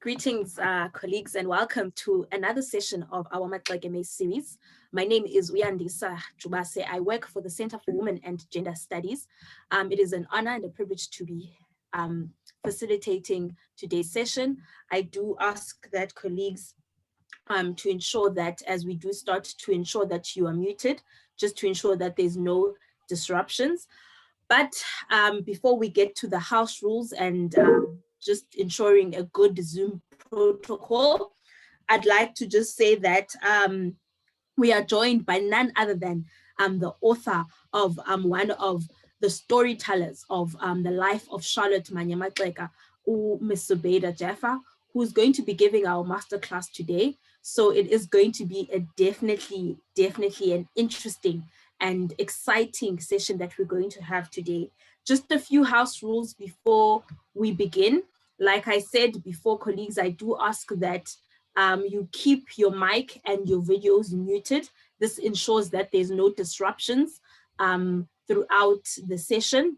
Greetings, colleagues, and welcome to another session of our Maxeke series. My name is Uyandisa Jubase. I work for the Center for Women and Gender Studies. It is an honor and a privilege to be facilitating today's session. I do ask that colleagues to ensure that as we do start, to ensure that you are muted, just to ensure that there's no disruptions. But before we get to the house rules and just ensuring a good Zoom protocol, I'd like to just say that we are joined by none other than the author of one of the storytellers of the life of Charlotte Maxeke, Miss Zubeida Jaffer, who's going to be giving our masterclass today. So it is going to be a definitely an interesting and exciting session that we're going to have today. Just a few house rules before we begin. Like I said before, colleagues, I do ask that you keep your mic and your videos muted. This ensures that there's no disruptions throughout the session.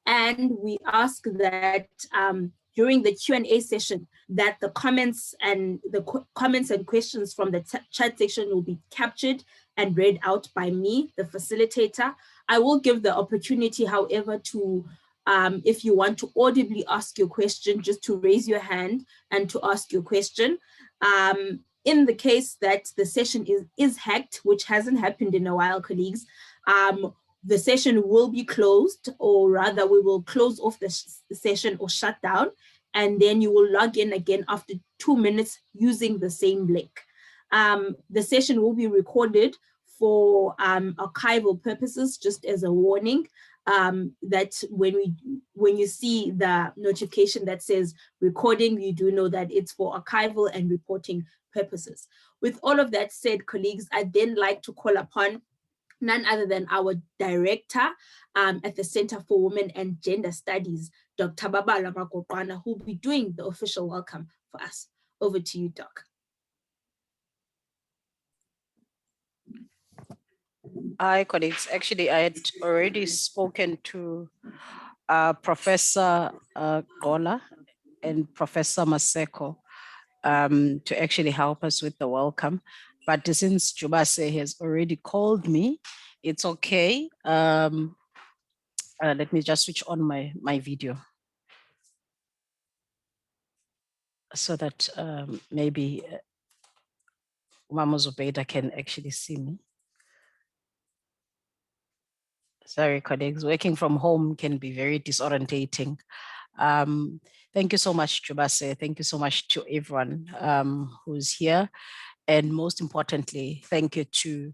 And we ask that during the Q&A session, that the comments and questions from the chat section will be captured and read out by me, the facilitator. I will give the opportunity, however, to if you want to audibly ask your question, just to raise your hand and to ask your question. In the case that the session is hacked, which hasn't happened in a while, colleagues, the session will be closed, or rather we will close off the session or shut down, and then you will log in again after 2 minutes using the same link. The session will be recorded for archival purposes, just as a warning, that when you see the notification that says recording, you do know that it's for archival and reporting purposes. With all of that said, colleagues, I'd then like to call upon none other than our director at the Center for Women and Gender Studies, Dr. Babala Makokwana, who will be doing the official welcome for us. Over to you, Doc. Hi, colleagues. Actually, I had already spoken to Professor Gola and Professor Maxeke to actually help us with the welcome. But since Jubase has already called me, it's okay. Let me just switch on my video so that maybe Mama Zubeida can actually see me. Sorry, colleagues, working from home can be very disorientating. Thank you so much, Jubase. Thank you so much to everyone who's here. And most importantly, thank you to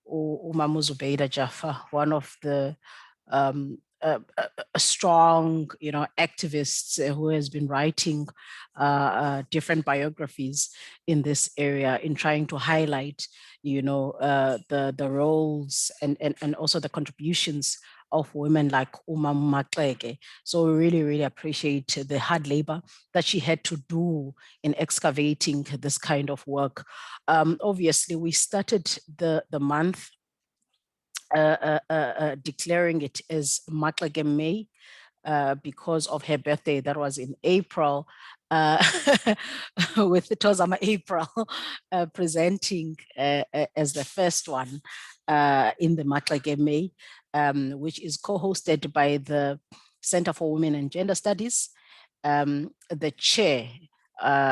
Zubeida Jaffer, one of the strong, activists who has been writing different biographies in this area in trying to highlight, the roles and also the contributions of women like Maxeke. So we really, really appreciate the hard labor that she had to do in excavating this kind of work. Obviously, we started the month declaring it as Maxeke May because of her birthday that was in April, with the Tozama April presenting as the first one in the Maxeke May, which is co-hosted by the Center for Women and Gender Studies, the chair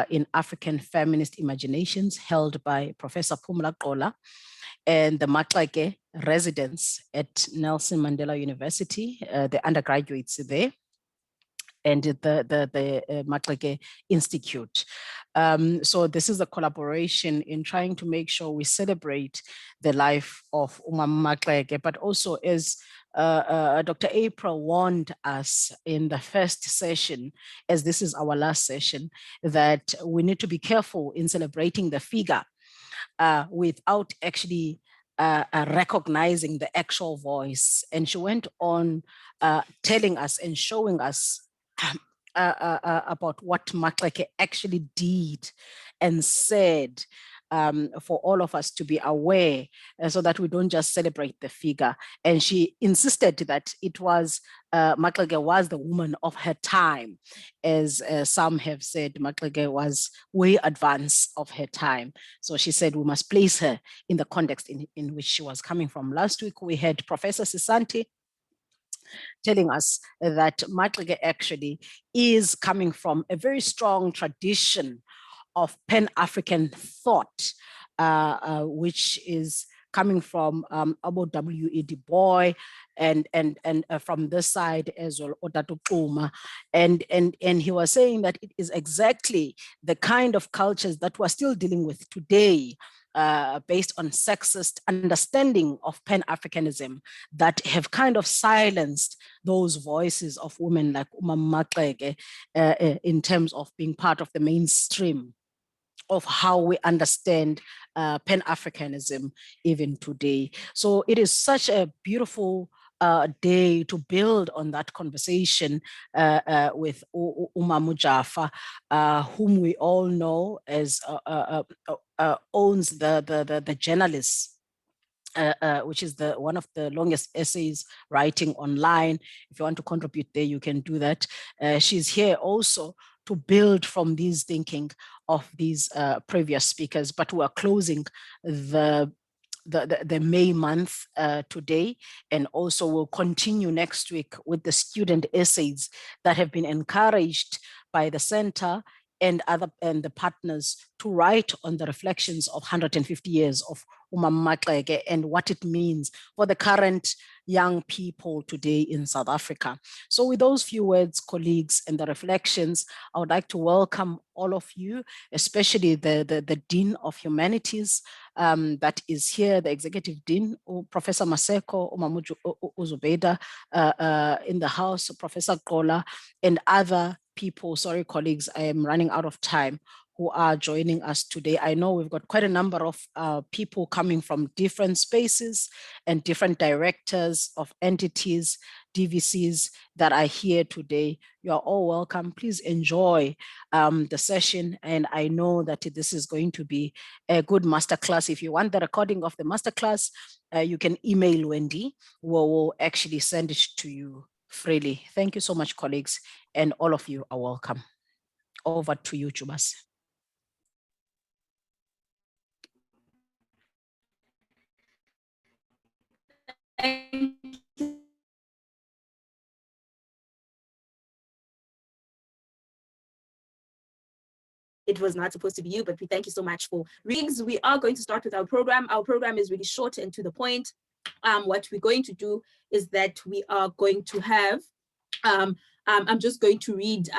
in African Feminist Imaginations held by Professor Phumla Qola, and the Maxeke residents at Nelson Mandela University, the undergraduates there, and the Maxeke Institute. So this is a collaboration in trying to make sure we celebrate the life of Maxeke, but also as Dr. April warned us in the first session, as this is our last session, that we need to be careful in celebrating the figure without actually recognizing the actual voice. And she went on telling us and showing us about what Maxeke actually did and said for all of us to be aware, so that we don't just celebrate the figure. And she insisted that it was, Maxeke was the woman of her time. As some have said, Maxeke was way advanced of her time. So she said we must place her in the context in which she was coming from. Last week, we had Professor Sisanti telling us that Maxeke actually is coming from a very strong tradition of Pan-African thought, which is coming from Abo W.E. Du Bois and from this side as well, Otatu Kuma. And he was saying that it is exactly the kind of cultures that we're still dealing with today, based on sexist understanding of Pan-Africanism, that have kind of silenced those voices of women like Maxeke in terms of being part of the mainstream of how we understand Pan-Africanism even today. So it is such a beautiful day to build on that conversation with Umamu Jaffer, whom we all know as owns the journalists, which is one of the longest essays writing online. If you want to contribute there, you can do that. She's here also to build from these thinking of these previous speakers, but we're closing the May month today, and also we'll continue next week with the student essays that have been encouraged by the center and the partners to write on the reflections of 150 years of Maxeke and what it means for the current young people today in South Africa. So with those few words, colleagues, and the reflections, I would like to welcome all of you, especially the Dean of Humanities that is here, the Executive Dean, Professor Maseko, Zubeida in the house, Professor Kola, and other people. Sorry, colleagues, I am running out of time, who are joining us today. I know we've got quite a number of people coming from different spaces and different directors of entities, DVCs that are here today. You are all welcome. Please enjoy the session. And I know that this is going to be a good masterclass. If you want the recording of the masterclass, you can email Wendy, who will actually send it to you freely. Thank you so much, colleagues, and all of you are welcome. Over to you, Jubas. It was not supposed to be you, but we thank you so much for readings. We are going to start with our program. Our program is really short and to the point. What we're going to do is that we are going to have, I'm just going to read,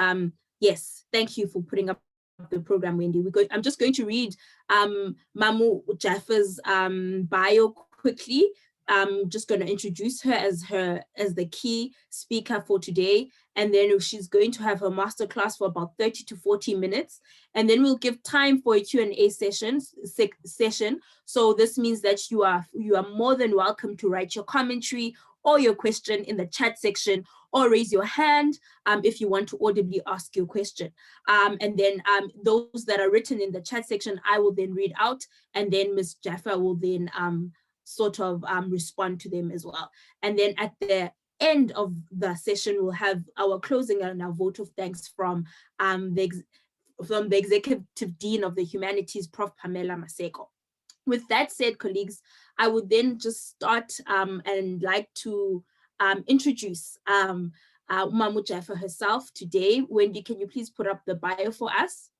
yes, thank you for putting up the program, Wendy. I'm just going to read Mamu Jaffer's bio quickly. I'm just going to introduce her as the key speaker for today. And then she's going to have her masterclass for about 30 to 40 minutes. And then we'll give time for a Q&A session. So this means that you are more than welcome to write your commentary or your question in the chat section, or raise your hand if you want to audibly ask your question. And then those that are written in the chat section, I will then read out, and then Ms. Jaffer will then sort of respond to them as well. And then at the end of the session, we'll have our closing and our vote of thanks from the Executive Dean of the Humanities, Prof. Pamela Maseko. With that said, colleagues, I would then just start and like to introduce Umamu Jaffer herself today. Wendy, can you please put up the bio for us?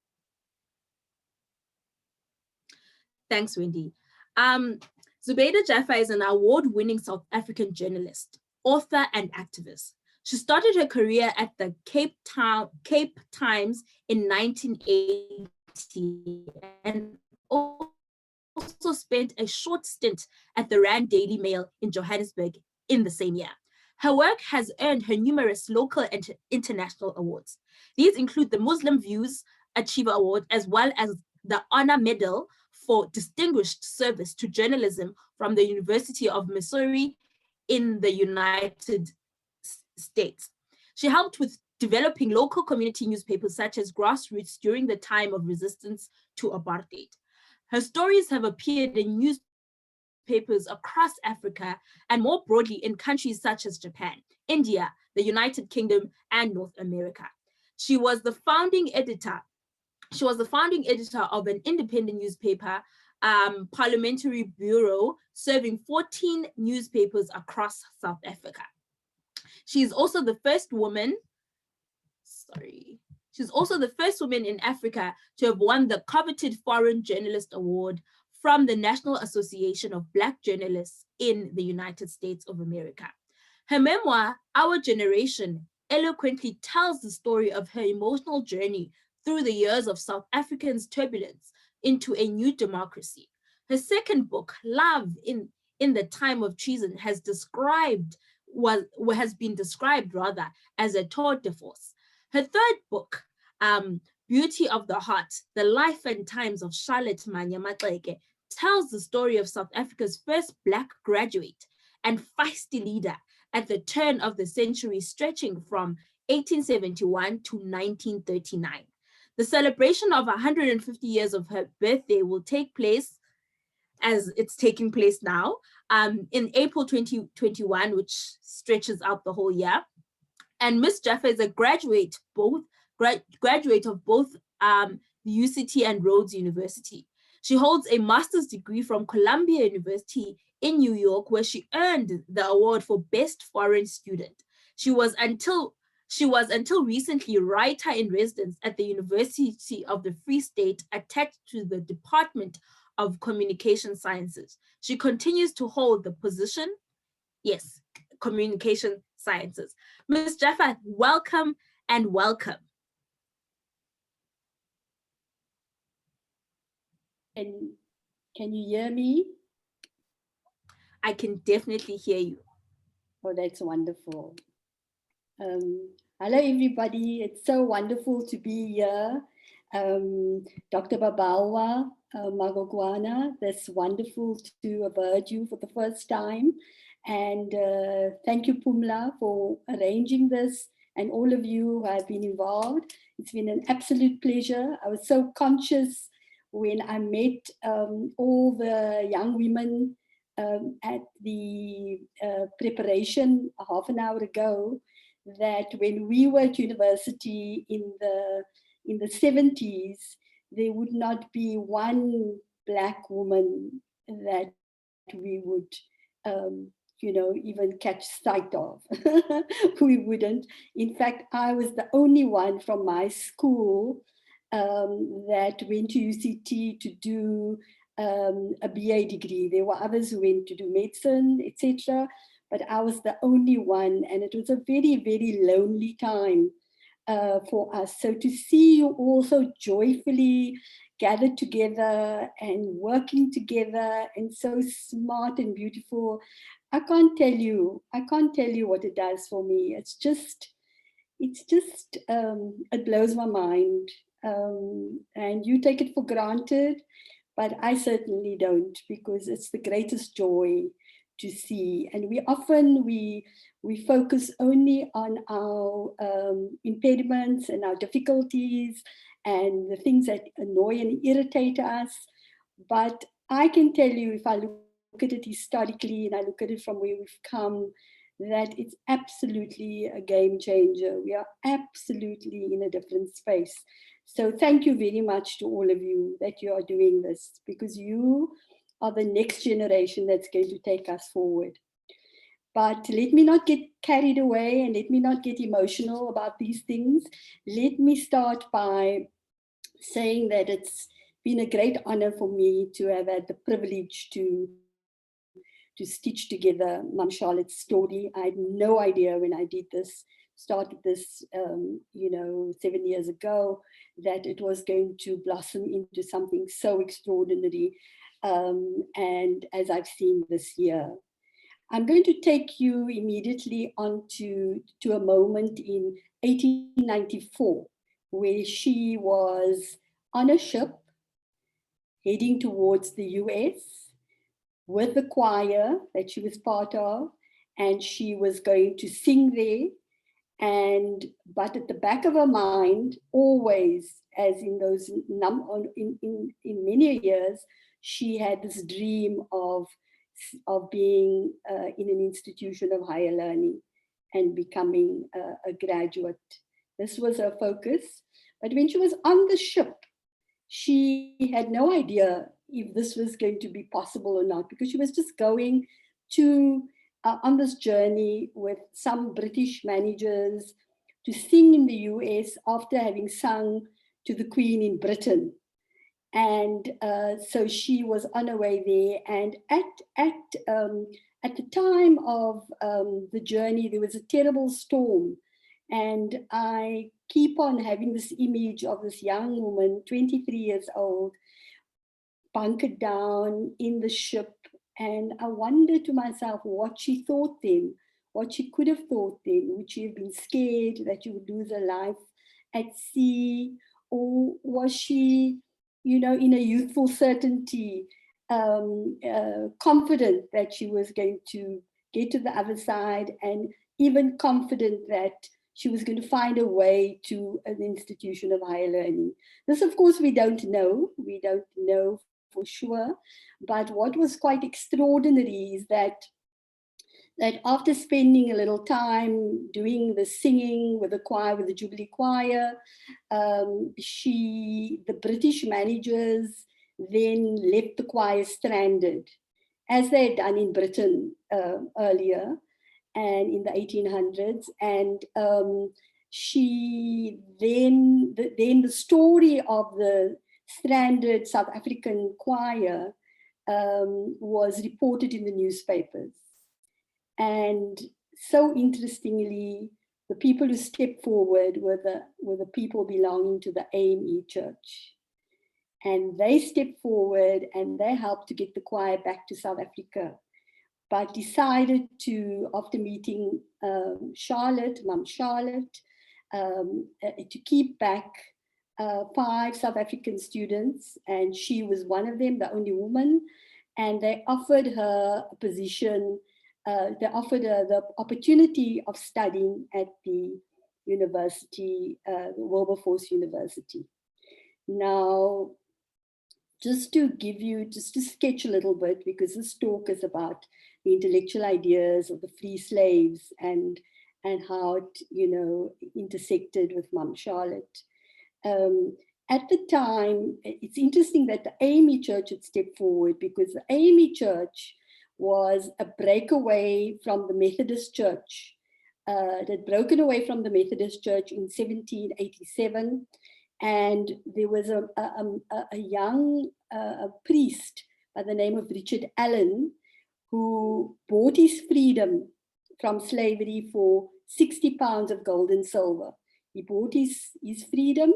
Thanks, Wendy. Zubeida Jaffer is an award-winning South African journalist, author, and activist. She started her career at the Cape Times in 1980 and also spent a short stint at the Rand Daily Mail in Johannesburg in the same year. Her work has earned her numerous local and international awards. These include the Muslim Views Achiever Award, as well as the Honor Medal for Distinguished Service to Journalism from the University of Missouri in the United States. She helped with developing local community newspapers such as Grassroots during the time of resistance to apartheid. Her stories have appeared in newspapers across Africa and more broadly in countries such as Japan, India, the United Kingdom, and North America. She was the founding editor of an independent newspaper, Parliamentary Bureau, serving 14 newspapers across South Africa. She's also the first woman in Africa to have won the coveted Foreign Journalist Award from the National Association of Black Journalists in the United States of America. Her memoir, Our Generation, eloquently tells the story of her emotional journey through the years of South Africans' turbulence into a new democracy. Her second book, Love in the Time of Treason, has been described as a tour de force. Her third book, Beauty of the Heart, The Life and Times of Charlotte Maxeke, tells the story of South Africa's first Black graduate and feisty leader at the turn of the century, stretching from 1871 to 1939. The celebration of 150 years of her birthday will take place, as it's taking place now, in April 2021, which stretches out the whole year. And Miss Jaffer is a graduate of both the UCT and Rhodes University. She holds a master's degree from Columbia University in New York, where she earned the award for Best Foreign Student. She was until recently writer in residence at the University of the Free State, attached to the Department of Communication Sciences. She continues to hold the position, yes, Communication Sciences. Ms. Jaffer, welcome and welcome. And can you hear me? I can definitely hear you. Oh, that's wonderful. Hello, everybody. It's so wonderful to be here. Dr. Babawa, Magogwana, that's wonderful to have heard you for the first time. And thank you, Pumla, for arranging this, and all of you who have been involved. It's been an absolute pleasure. I was so conscious when I met all the young women at the preparation half an hour ago, that when we were at university in the 70s, there would not be one Black woman that we would even catch sight of. We wouldn't. In fact, I was the only one from my school that went to UCT to do a BA degree. There were others who went to do medicine, etc. But I was the only one, and it was a very, very lonely time for us. So to see you all so joyfully gathered together and working together and so smart and beautiful, I can't tell you what it does for me. It blows my mind. And you take it for granted, but I certainly don't, because it's the greatest joy to see. And we focus only on our impediments and our difficulties and the things that annoy and irritate us. But I can tell you, if I look at it historically and I look at it from where we've come, that it's absolutely a game changer. We are absolutely in a different space. So thank you very much to all of you that you are doing this, because you are the next generation that's going to take us forward. But let me not get carried away and let me not get emotional about these things. Let me start by saying that it's been a great honor for me to have had the privilege to stitch together Mum Charlotte's story. I had no idea when I started this 7 years ago, that it was going to blossom into something so extraordinary. And as I've seen this year, I'm going to take you immediately on to a moment in 1894, where she was on a ship heading towards the US with the choir that she was part of, and she was going to sing there. But at the back of her mind, always, as in those in many years, she had this dream of being in an institution of higher learning and becoming a graduate. This was her focus. But when she was on the ship, she had no idea if this was going to be possible or not, because she was just going to on this journey with some British managers to sing in the US after having sung to the Queen in Britain. And so she was on her way there. And at the time of the journey, there was a terrible storm. And I keep on having this image of this young woman, 23 years old, bunkered down in the ship. And I wonder to myself what she thought then, what she could have thought then. Would she have been scared that she would lose her life at sea? Or was she, in a youthful certainty, confident that she was going to get to the other side, and even confident that she was going to find a way to an institution of higher learning? This, of course, we don't know. We don't know for sure. But what was quite extraordinary is that after spending a little time doing the singing with the choir, with the Jubilee Choir, the British managers then left the choir stranded, as they had done in Britain earlier and in the 1800s. And then the story of the stranded South African choir was reported in the newspapers. And so interestingly, the people who stepped forward were the people belonging to the AME Church. And they stepped forward and they helped to get the choir back to South Africa, but decided to, after meeting Mum Charlotte, to keep back 5 South African students, and she was one of them, the only woman. And they offered her a position. They offered her the opportunity of studying at the university, Wilberforce University. Now, just to sketch a little bit, because this talk is about the intellectual ideas of the free slaves and how it, intersected with Mum Charlotte. At the time, it's interesting that the AME Church had stepped forward, because the AME Church was a breakaway from the Methodist Church. It had broken away from the Methodist Church in 1787. And there was a young priest by the name of Richard Allen, who bought his freedom from slavery for 60 pounds of gold and silver. He bought his freedom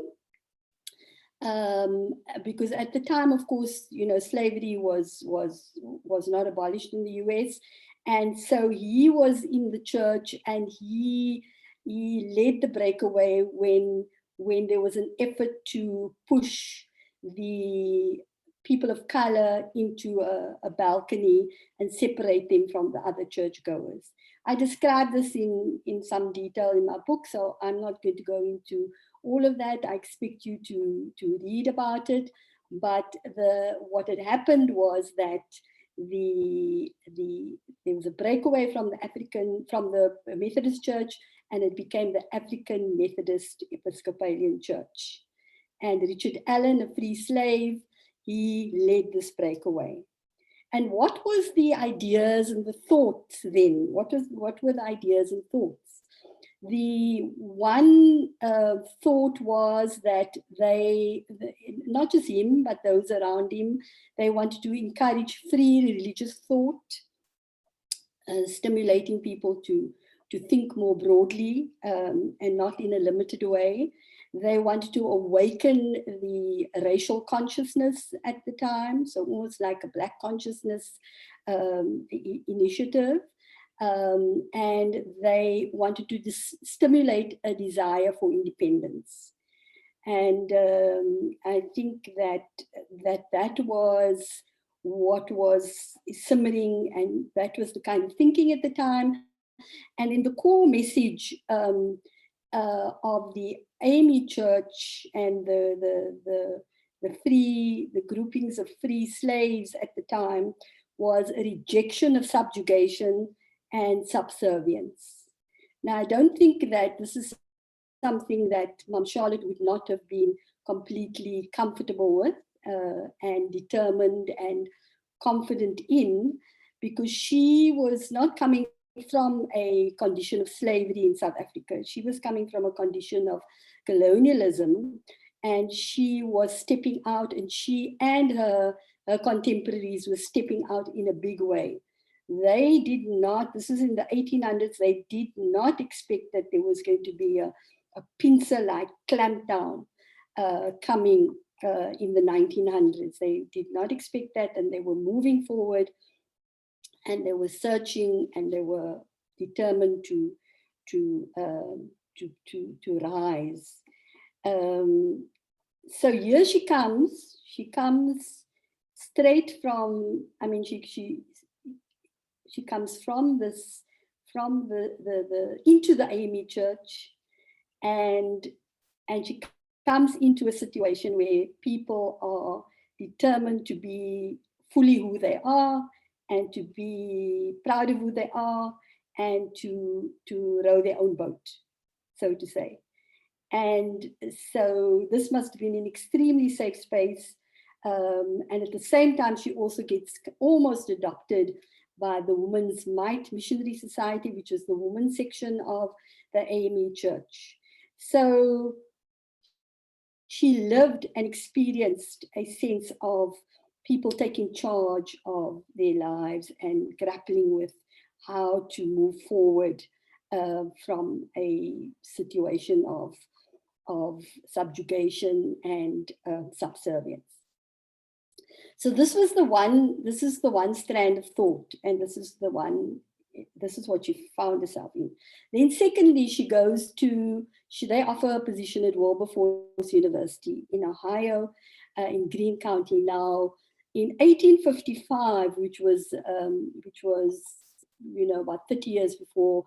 because at the time, of course, slavery was not abolished in the US. And so he was in the church, and he led the breakaway when there was an effort to push the people of color into a balcony and separate them from the other churchgoers. I describe this in some detail in my book, so I'm not going to go into all of that. I expect you to read about it. But what had happened was that there was a breakaway from the Methodist Church, and it became the African Methodist Episcopalian Church. And Richard Allen, a free slave, he led this breakaway. And what was the ideas and the thoughts then? What were the ideas and thoughts? The one thought was that not just him, but those around him, they wanted to encourage free religious thought, stimulating people to think more broadly and not in a limited way. They wanted to awaken the racial consciousness at the time, so almost like a Black consciousness initiative. And they wanted to stimulate a desire for independence. And I think that was what was simmering, and that was the kind of thinking at the time. And in the core message of the AME Church and the groupings of free slaves at the time was a rejection of subjugation and subservience. Now, I don't think that this is something that Mum Charlotte would not have been completely comfortable with and determined and confident in, because she was not coming from a condition of slavery in South Africa. She was coming from a condition of colonialism, and she was stepping out, and she and her contemporaries were stepping out in a big way. They did not, this is in the 1800s, they did not expect that there was going to be a pincer-like clampdown coming in the 1900s. They did not expect that, and they were moving forward, and they were searching, and they were determined to rise. So here she comes straight from, I mean, she comes from this, from the into the AME Church, and she comes into a situation where people are determined to be fully who they are, and to be proud of who they are, and to row their own boat, so to say. And so this must have been an extremely safe space. And at the same time, she also gets almost adopted by the Women's Might Missionary Society, which is the women's section of the AME Church. So she lived and experienced a sense of people taking charge of their lives and grappling with how to move forward from a situation of subjugation and subservience. So this is the one strand of thought, and this is what she found herself in. Then secondly, they offer a position at Wilberforce University in Ohio, in Greene County. Now, in 1855, which was about 30 years before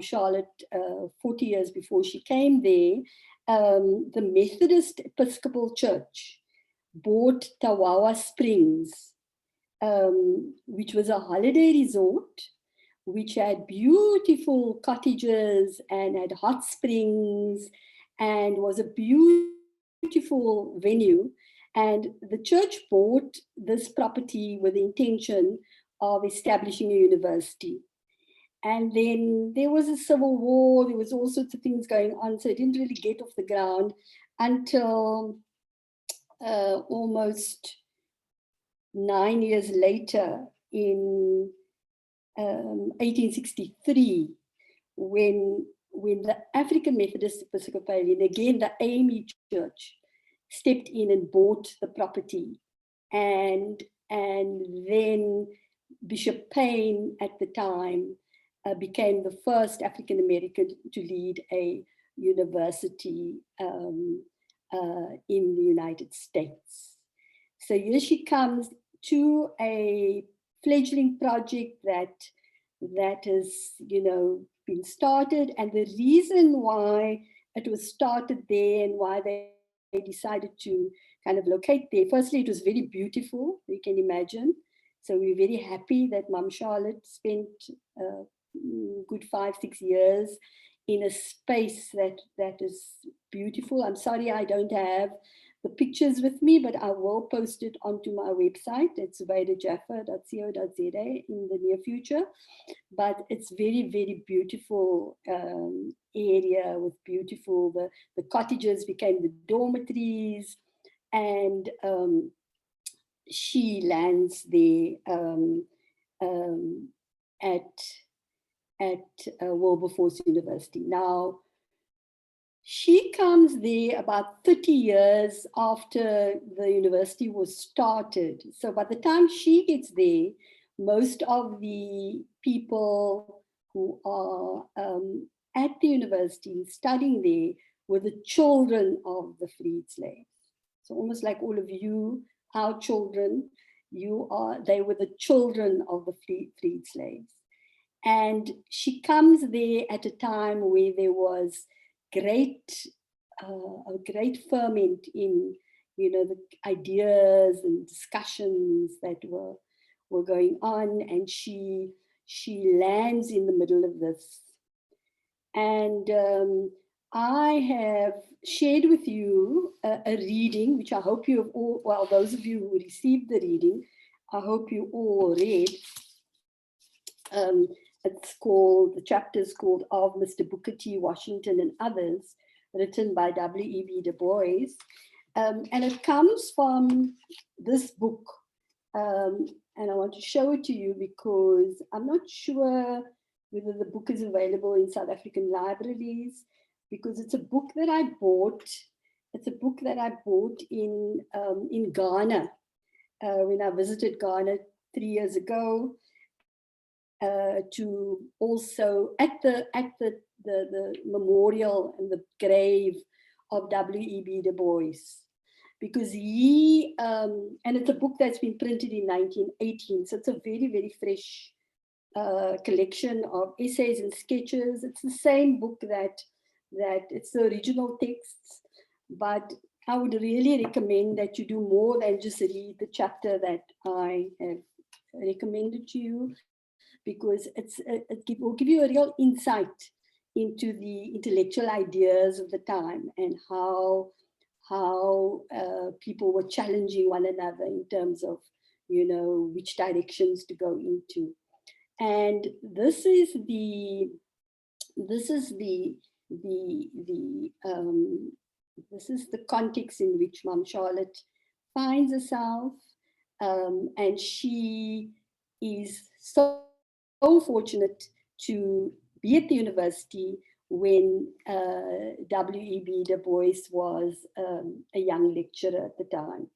Charlotte, 40 years before she came there, the Methodist Episcopal Church bought Tawawa Springs, which was a holiday resort, which had beautiful cottages and had hot springs and was a beautiful venue. And the church bought this property with the intention of establishing a university. And then there was a civil war, there was all sorts of things going on, so it didn't really get off the ground until almost 9 years later, in 1863, when the African Methodist Episcopalian, again the AME Church, stepped in and bought the property. And then Bishop Payne at the time became the first African American to lead a university in the United States. So here she comes to a fledgling project that has, been started, and the reason why it was started there and why they decided to kind of locate there. Firstly, it was very beautiful, you can imagine. So we're very happy that Mum Charlotte spent a good 5-6 years in a space that is beautiful. I'm sorry I don't have the pictures with me, but I will post it onto my website at zubeidajaffer.co.za in the near future. But it's very, very beautiful area with beautiful, the cottages became the dormitories, and she lands there at Wilberforce University. Now, she comes there about 30 years after the university was started. So by the time she gets there, most of the people who are at the university studying there were the children of the freed slaves. So almost like all of you, our children, they were the children of the freed slaves. And she comes there at a time where there was great, a great ferment in, the ideas and discussions that were going on, and she lands in the middle of this. And I have shared with you a reading, which I hope you have all, well, those of you who received the reading, I hope you all read. The chapter is called Of Mr. Booker T. Washington and Others, written by W.E.B. Du Bois. And it comes from this book. And I want to show it to you because I'm not sure whether the book is available in South African libraries, because it's a book that I bought. It's a book that I bought in Ghana when I visited Ghana 3 years ago. To also at the memorial and the grave of W.E.B. Du Bois, because he and it's a book that's been printed in 1918, so it's a very, very fresh collection of essays and sketches. It's the same book that it's the original texts, but I would really recommend that you do more than just read the chapter that I have recommended to you, because it will give you a real insight into the intellectual ideas of the time and how people were challenging one another in terms of, which directions to go into. And this is the context in which Mom Charlotte finds herself, and she is so fortunate to be at the university when W.E.B. Du Bois was a young lecturer at the time.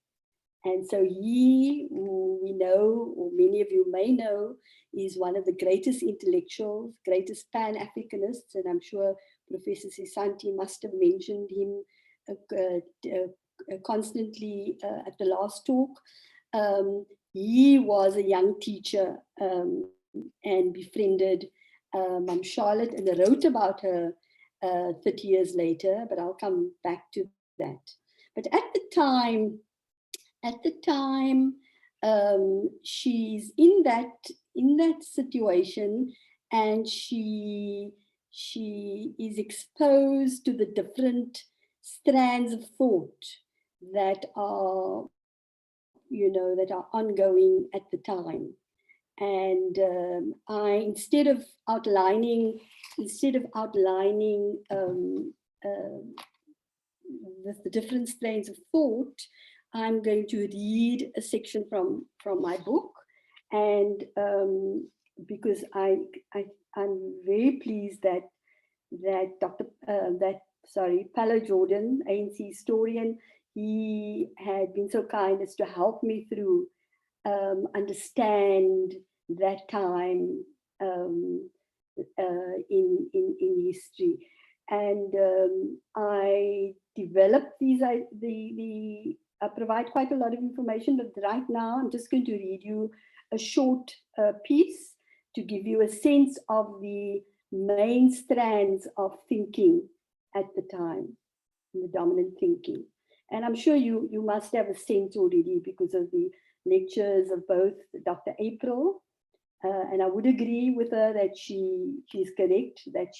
And so he, who we know, or many of you may know, is one of the greatest intellectuals, greatest Pan-Africanists, and I'm sure Professor Sisanti must have mentioned him constantly at the last talk. He was a young teacher and befriended Mom Charlotte, and wrote about her 30 years later, but I'll come back to that. But at the time, she's in that situation, and she is exposed to the different strands of thought that are, that are ongoing at the time. And instead of outlining the different strains of thought, I'm going to read a section from my book, and because I'm very pleased that Paulo Jordan, ANC historian, he had been so kind as to help me through understand that time in history. And I developed I provide quite a lot of information, but right now I'm just going to read you a short piece to give you a sense of the main strands of thinking at the time, the dominant thinking. And I'm sure you must have a sense already because of the lectures of both Dr. April, and I would agree with her that she's correct, that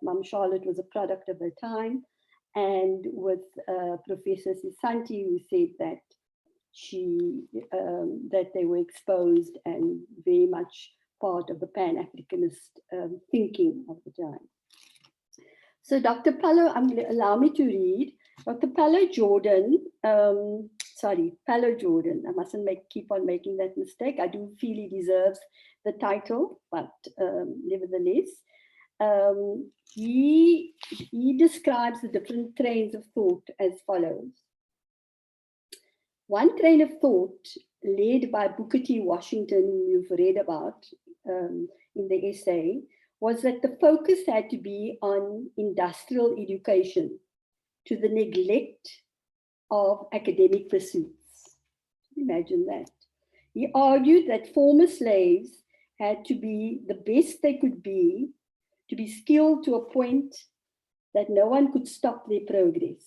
Mom Charlotte was a product of her time, and with Professor Sisanti, who said that that they were exposed and very much part of the Pan-Africanist thinking of the time. So Dr. Paulo, allow me to read. Dr. Paulo Jordan, Paulo Jordan, I mustn't keep on making that mistake. I do feel he deserves the title, but nevertheless, he describes the different trains of thought as follows. One train of thought led by Booker T. Washington, whom you've read about in the essay, was that the focus had to be on industrial education to the neglect of academic pursuits. Imagine that. He argued that former slaves had to be the best they could be to be skilled to a point that no one could stop their progress.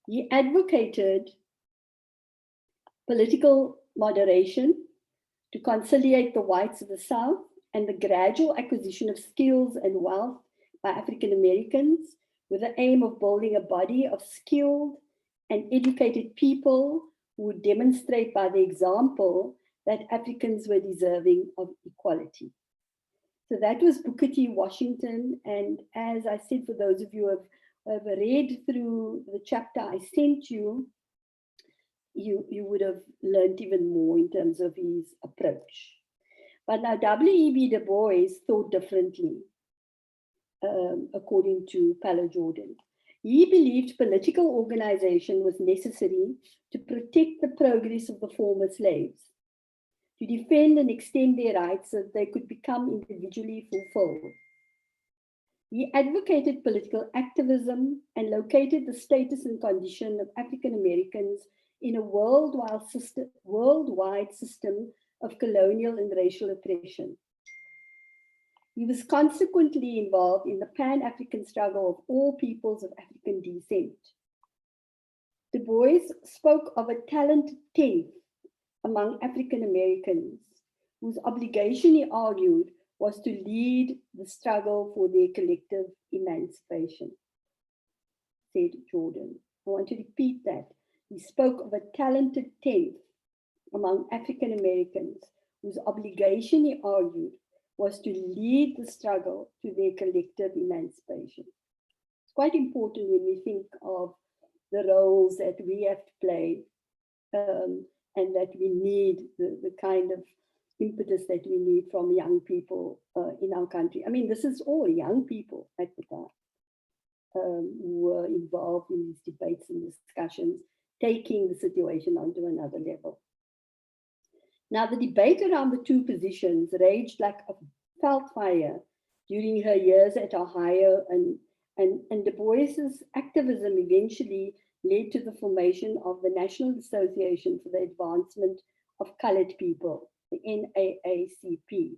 He advocated political moderation to conciliate the whites of the South and the gradual acquisition of skills and wealth by African Americans with the aim of building a body of skilled and educated people who would demonstrate by the example that Africans were deserving of equality. So that was Booker T. Washington. And as I said, for those of you who have read through the chapter I sent you, you would have learned even more in terms of his approach. But now W.E.B. Du Bois thought differently, according to Paulo Jordan. He believed political organization was necessary to protect the progress of the former slaves, to defend and extend their rights so that they could become individually fulfilled. He advocated political activism and located the status and condition of African Americans in a worldwide system of colonial and racial oppression. He was consequently involved in the Pan-African struggle of all peoples of African descent. Du Bois spoke of a talented tenth among African Americans, whose obligation, he argued, was to lead the struggle for their collective emancipation, said Jordan. I want to repeat that. He spoke of a talented tenth among African Americans, whose obligation, he argued, was to lead the struggle to their collective emancipation. It's quite important when we think of the roles that we have to play, and that we need the kind of impetus that we need from young people in our country. I mean, this is all young people at the time who were involved in these debates and discussions, taking the situation onto another level. Now, the debate around the two positions raged like a wildfire during her years at Ohio, and Du Bois's activism eventually led to the formation of the National Association for the Advancement of Colored People, the NAACP,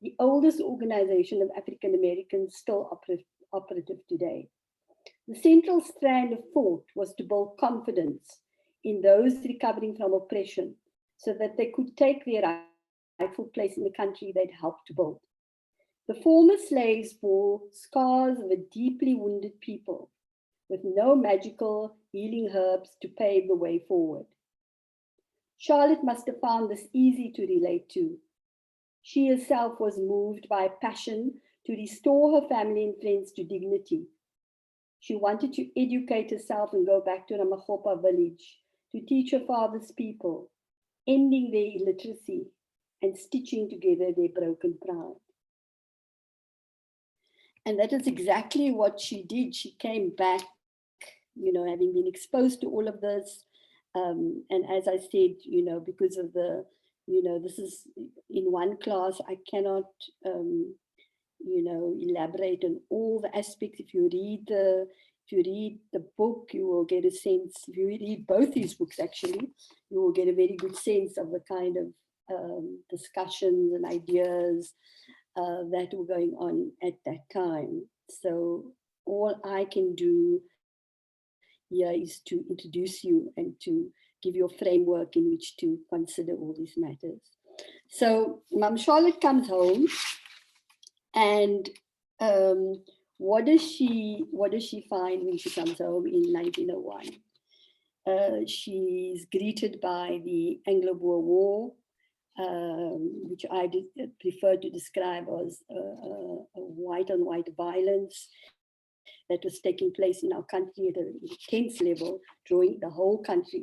the oldest organization of African Americans still operative today. The central strand of thought was to build confidence in those recovering from oppression so that they could take their rightful place in the country they'd helped to build. The former slaves bore scars of a deeply wounded people with no magical healing herbs to pave the way forward. Charlotte must have found this easy to relate to. She herself was moved by a passion to restore her family and friends to dignity. She wanted to educate herself and go back to Ramagopa village to teach her father's people, ending their illiteracy and stitching together their broken pride. And that is exactly what she did. She came back, you know, having been exposed to all of this. And as I said, you know, because of the, you know, this is in one class, I cannot, you know, elaborate on all the aspects. If you read the book, you will get a sense. If you read both these books, actually, you will get a very good sense of the kind of discussions and ideas that were going on at that time. So all I can do here is to introduce you and to give you a framework in which to consider all these matters. So Mom Charlotte comes home, and what does she find when she comes home in 1901? She's greeted by the Anglo-Boer War, which I prefer to describe as a white-on-white violence that was taking place in our country at an intense level, drawing the whole country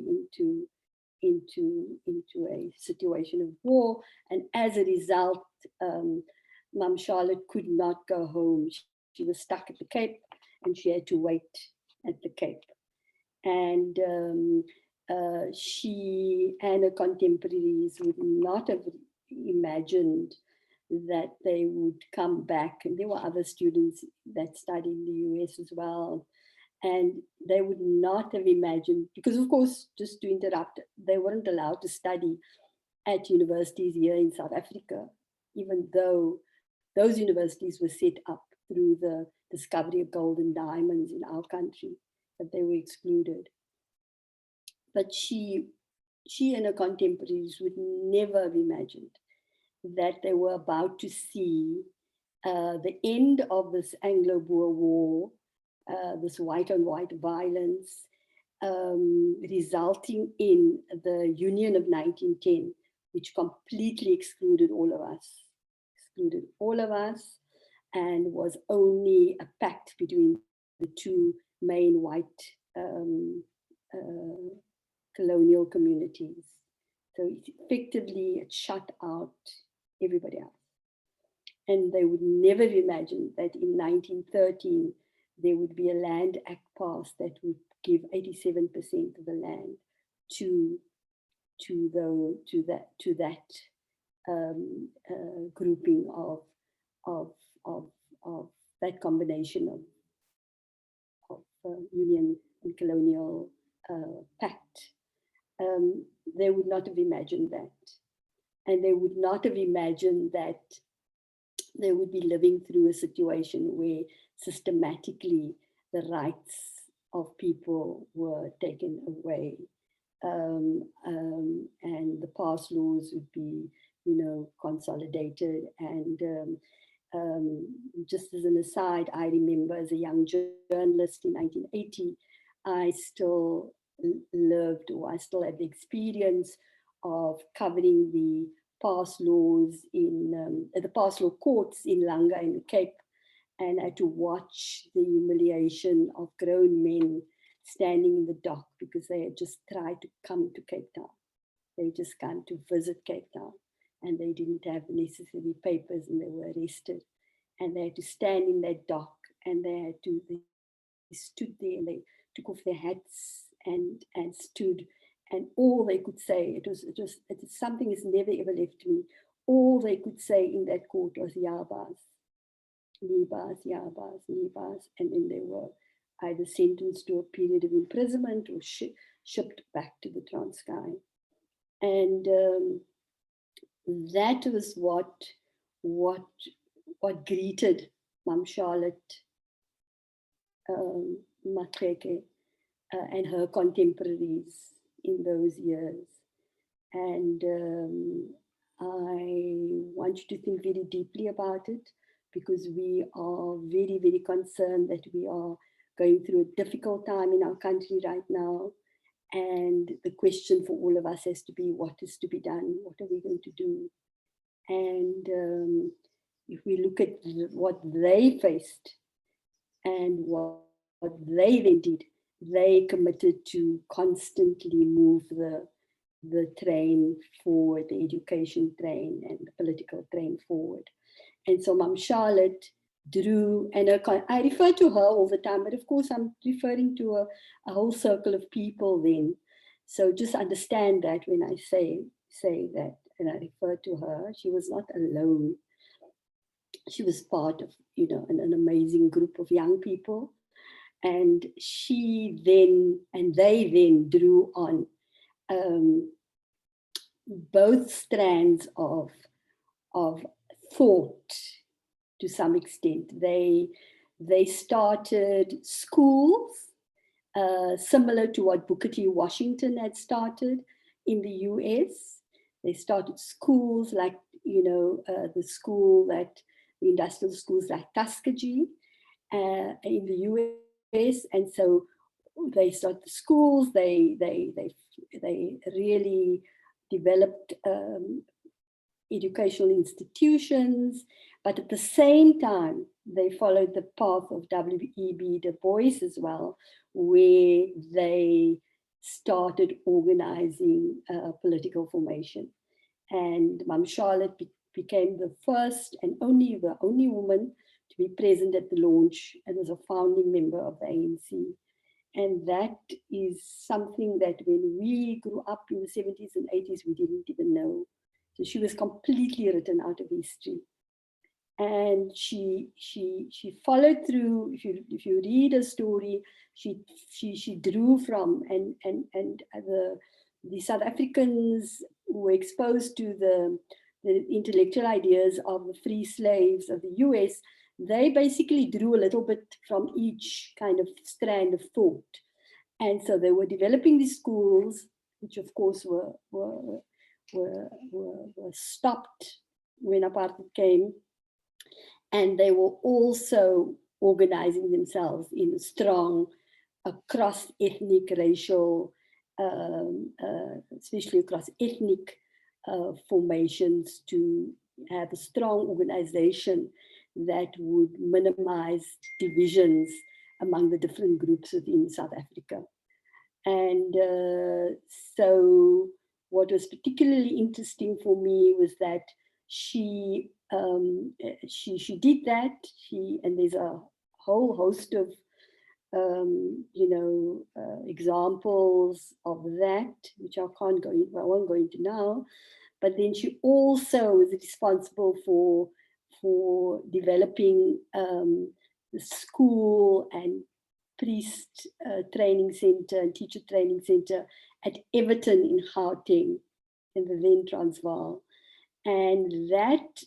into a situation of war. And as a result, Mum Charlotte could not go home. She was stuck at the Cape, and she had to wait at the Cape. And she and her contemporaries would not have imagined that they would come back. And there were other students that studied in the US as well. And they would not have imagined, because of course, just to interrupt, they weren't allowed to study at universities here in South Africa, even though those universities were set up through the discovery of gold and diamonds in our country, but they were excluded. But she and her contemporaries would never have imagined that they were about to see the end of this Anglo-Boer War, this white-on-white violence, resulting in the Union of 1910, which completely excluded all of us, and was only a pact between the two main white colonial communities. So effectively it shut out everybody else. And they would never have imagined that in 1913 there would be a land act passed that would give 87% of the land to that grouping of that combination of Union and colonial pact. They would not have imagined that. And they would not have imagined that they would be living through a situation where systematically the rights of people were taken away. And the past laws would be, consolidated. And just as an aside, I remember as a young journalist in 1980, I still lived, or I still had the experience of covering the past laws in the past law courts in Langa in the Cape, and I had to watch the humiliation of grown men standing in the dock because they had just tried to come to Cape Town. They just come to visit Cape Town, and they didn't have the necessary papers, and they were arrested, and they had to stand in that dock, and they stood there, and they took off their hats and stood. And all they could say, it was something that's never ever left me. All they could say in that court was Yabas, Nibas, Yabas, Nibas. And then they were either sentenced to a period of imprisonment or shipped back to the Transkei. And that was what greeted Mam Charlotte Maxeke and her contemporaries in those years. And I want you to think very deeply about it, because we are very, very concerned that we are going through a difficult time in our country right now. And the question for all of us has to be, what is to be done? What are we going to do? And if we look at what they faced and what they then did, they committed to constantly move the train forward, the education train and the political train forward. And so Mam Charlotte drew, and I refer to her all the time, but of course I'm referring to a whole circle of people then. So just understand that when I say that, and I refer to her, she was not alone. She was part of, an amazing group of young people. And they then drew on both strands of thought to some extent. They started schools similar to what Booker T. Washington had started in the US. They started schools like, the industrial schools like Tuskegee in the US. And so they started the schools, they really developed educational institutions, but at the same time, they followed the path of W.E.B. Du Bois as well, where they started organizing political formation. And Mam Charlotte became the first and only woman to be present at the launch, and was a founding member of the ANC. And that is something that when we grew up in the 70s and 80s, we didn't even know. So she was completely written out of history. And she followed through. If you read a story, she drew from, and the South Africans who were exposed to the intellectual ideas of the free slaves of the US, they basically drew a little bit from each kind of strand of thought. And so they were developing these schools, which of course were stopped when apartheid came. And they were also organizing themselves in a strong, across ethnic, racial, especially across ethnic formations, to have a strong organization that would minimize divisions among the different groups within South Africa. And so what was particularly interesting for me was that she did that. And there's a whole host of examples of that, which I won't go into now. But then she also was responsible for developing the school and priest training center and teacher training center at Everton in Gauteng, in the then Transvaal. And that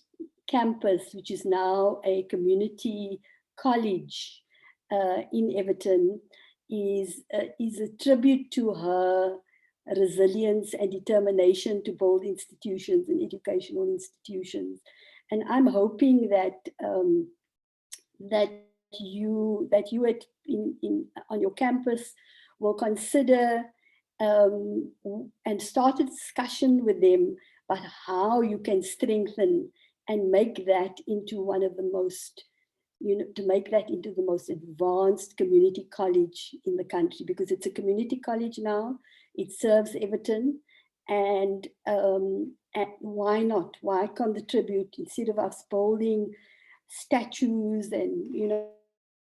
campus, which is now a community college in Everton, is a tribute to her resilience and determination to build institutions and educational institutions. And I'm hoping that that you on your campus will consider and start a discussion with them about how you can strengthen and make that into one of the most, to make that into the most advanced community college in the country, because it's a community college now. It serves Everton, and why not? Why contribute instead of us building statues and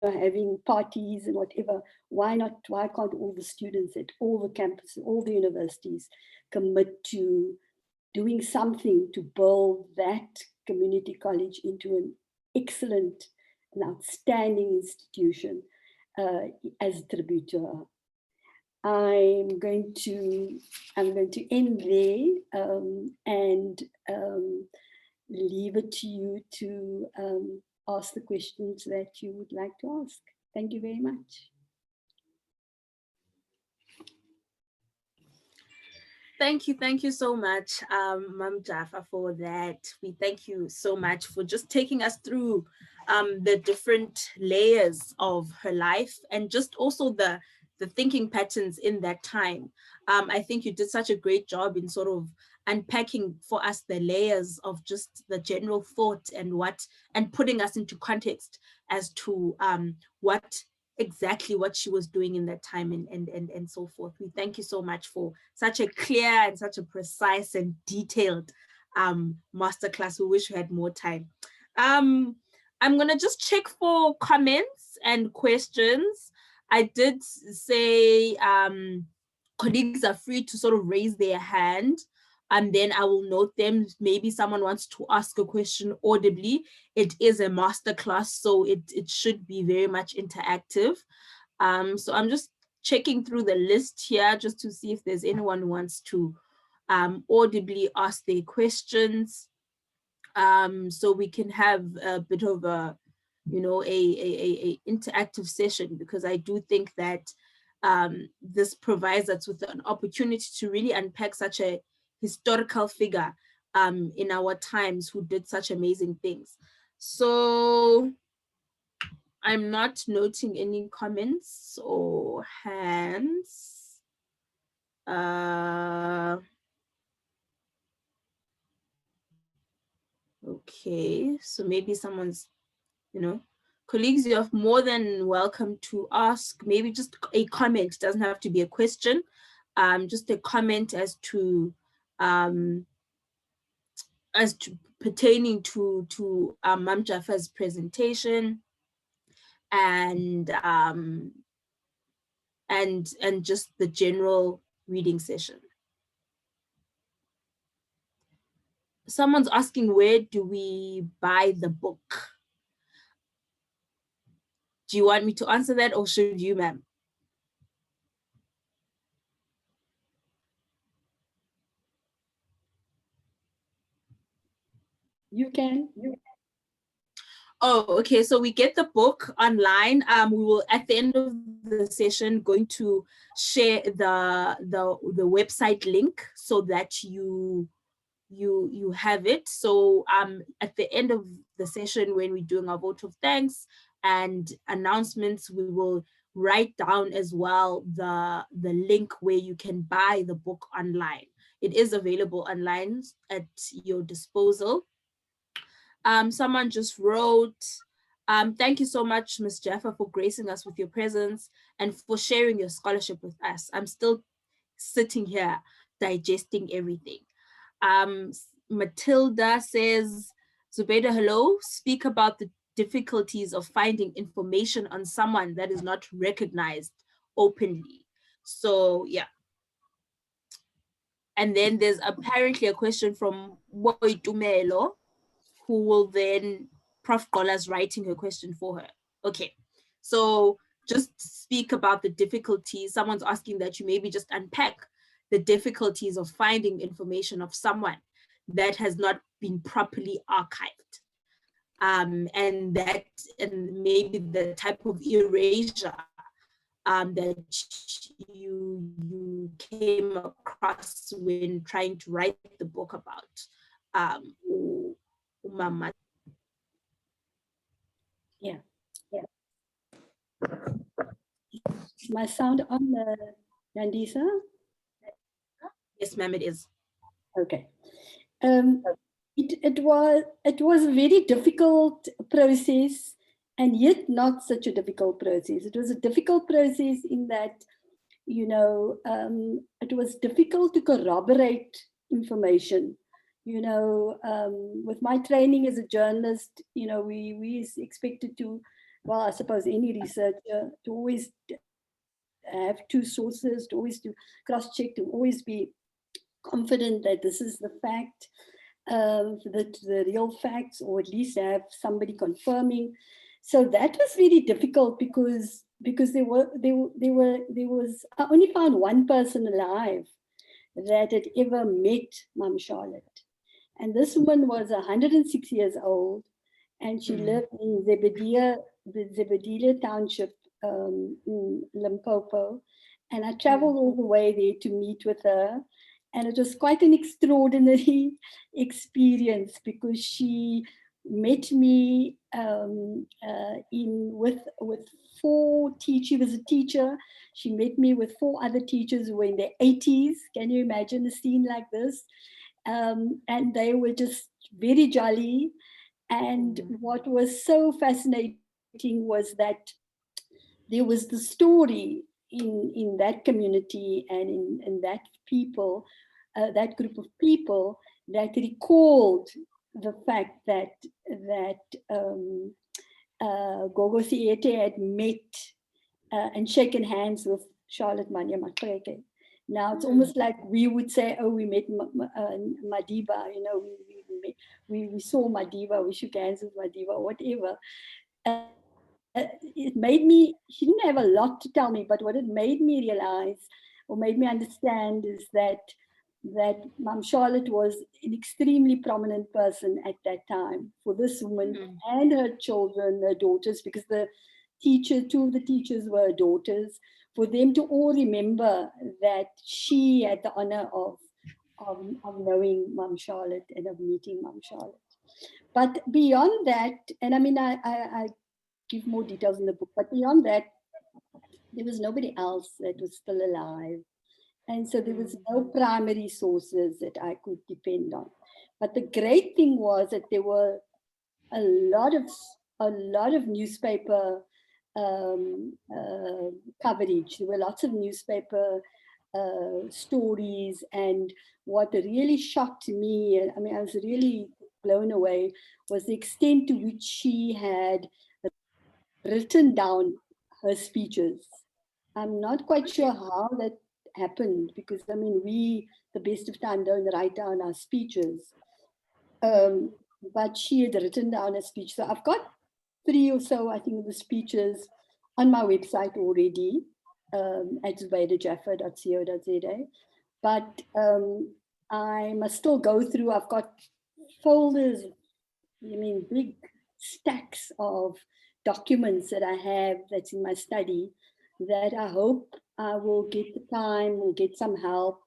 having parties and whatever? Why not? Why can't all the students at all the campuses, all the universities, commit to doing something to build that community college into an excellent, an outstanding institution as a tribute to her? I'm going to end there and leave it to you to ask the questions that you would like to ask. Thank you very much. Thank you so much, Mam Jaffer, for that. We thank you so much for just taking us through the different layers of her life, and just also the thinking patterns in that time. I think you did such a great job in sort of unpacking for us the layers of just the general thought and putting us into context as to what she was doing in that time and so forth. We thank you so much for such a clear and such a precise and detailed masterclass. We wish we had more time. I'm gonna just check for comments and questions. I did say colleagues are free to sort of raise their hand, and then I will note them. Maybe someone wants to ask a question audibly. It is a masterclass, so it should be very much interactive. So I'm just checking through the list here just to see if there's anyone who wants to audibly ask their questions, so we can have a bit of a interactive session, because I do think that this provides us with an opportunity to really unpack such a historical figure in our times who did such amazing things. So I'm not noting any comments or hands. Okay, so maybe someone's, colleagues, you're more than welcome to ask maybe just a comment. It doesn't have to be a question, just a comment as to pertaining to Mam Jaffer's presentation and just the general reading session. Someone's asking, where do we buy the book? Do you want me to answer that, or should you, ma'am? You can. Oh, okay. So we get the book online. We will at the end of the session going to share the website link so that you have it. So at the end of the session, when we're doing our vote of thanks and announcements, we will write down as well the link where you can buy the book online. It is available online at your disposal. Someone just wrote, thank you so much, Ms. Jaffer, for gracing us with your presence and for sharing your scholarship with us. I'm still sitting here digesting everything. Matilda says, Zubeida, hello, speak about the difficulties of finding information on someone that is not recognized openly. So yeah. And then there's apparently a question from Boitumelo, who will then, Prof. Gola's writing her question for her. Okay, so just speak about the difficulties. Someone's asking that you maybe just unpack the difficulties of finding information of someone that has not been properly archived. And maybe the type of erasure that you came across when trying to write the book about Umama. Yeah. My sound on, Yandisa? Yes, ma'am, it is. Okay. It was a very difficult process, and yet not such a difficult process. It was a difficult process in that, it was difficult to corroborate information. With my training as a journalist, we expected to, well, I suppose any researcher, to always have two sources, to always do cross-check, to always be confident that this is the fact, the real facts, or at least have somebody confirming. So that was really difficult because I only found one person alive that had ever met Mom Charlotte, and this woman was 106 years old, and she lived in the Zebedia township, in Limpopo, and I traveled all the way there to meet with her. And it was quite an extraordinary experience because she met me with four teachers. She was a teacher. She met me with four other teachers who were in their 80s. Can you imagine a scene like this? And they were just very jolly. And what was so fascinating was that there was the story in that community and in that people, that group of people, that recalled the fact that Gogo Siete had met and shaken hands with Charlotte Manya Maxeke. Now it's almost like we would say, oh, we met Madiba, we saw Madiba, we shook hands with Madiba, whatever. It made me, she didn't have a lot to tell me, but what it made me realize or made me understand is that Mom Charlotte was an extremely prominent person at that time for this woman and her children, her daughters, because two of the teachers were daughters, for them to all remember that she had the honor of knowing Mom Charlotte and of meeting Mom Charlotte. But beyond that, and I mean, I give more details in the book, but beyond that, there was nobody else that was still alive. And so there was no primary sources that I could depend on. But the great thing was that there were a lot of newspaper coverage. There were lots of newspaper stories. And what really shocked me, I mean, I was really blown away, was the extent to which she had written down her speeches. I'm not quite sure how that happened because, I mean, we, the best of time, don't write down our speeches. But she had written down a speech. So I've got 3 or so, I think, of the speeches on my website already, at zubeidajaffer.co.za. But I must still go through. I've got folders, I mean, big stacks of documents that I have that's in my study that I hope I will get the time, will get some help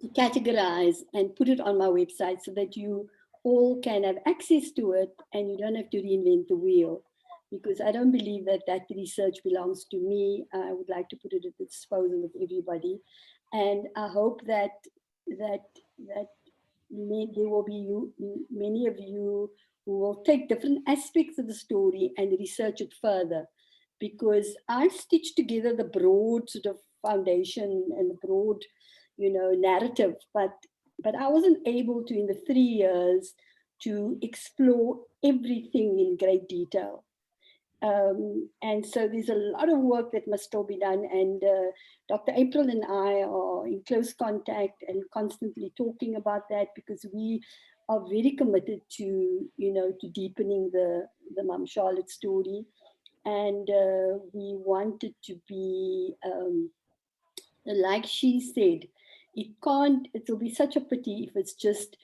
to categorize and put it on my website so that you all can have access to it and you don't have to reinvent the wheel. Because I don't believe that that research belongs to me. I would like to put it at the disposal of everybody. And I hope that there will be many of you who will take different aspects of the story and research it further. Because I stitched together the broad sort of foundation and the broad, narrative, but I wasn't able to, in the 3 years, to explore everything in great detail. And so there's a lot of work that must still be done. And Dr. April and I are in close contact and constantly talking about that, because we are very committed to, to deepening the Mum Charlotte story. And we want it to be, like she said, it'll be such a pity if it's just,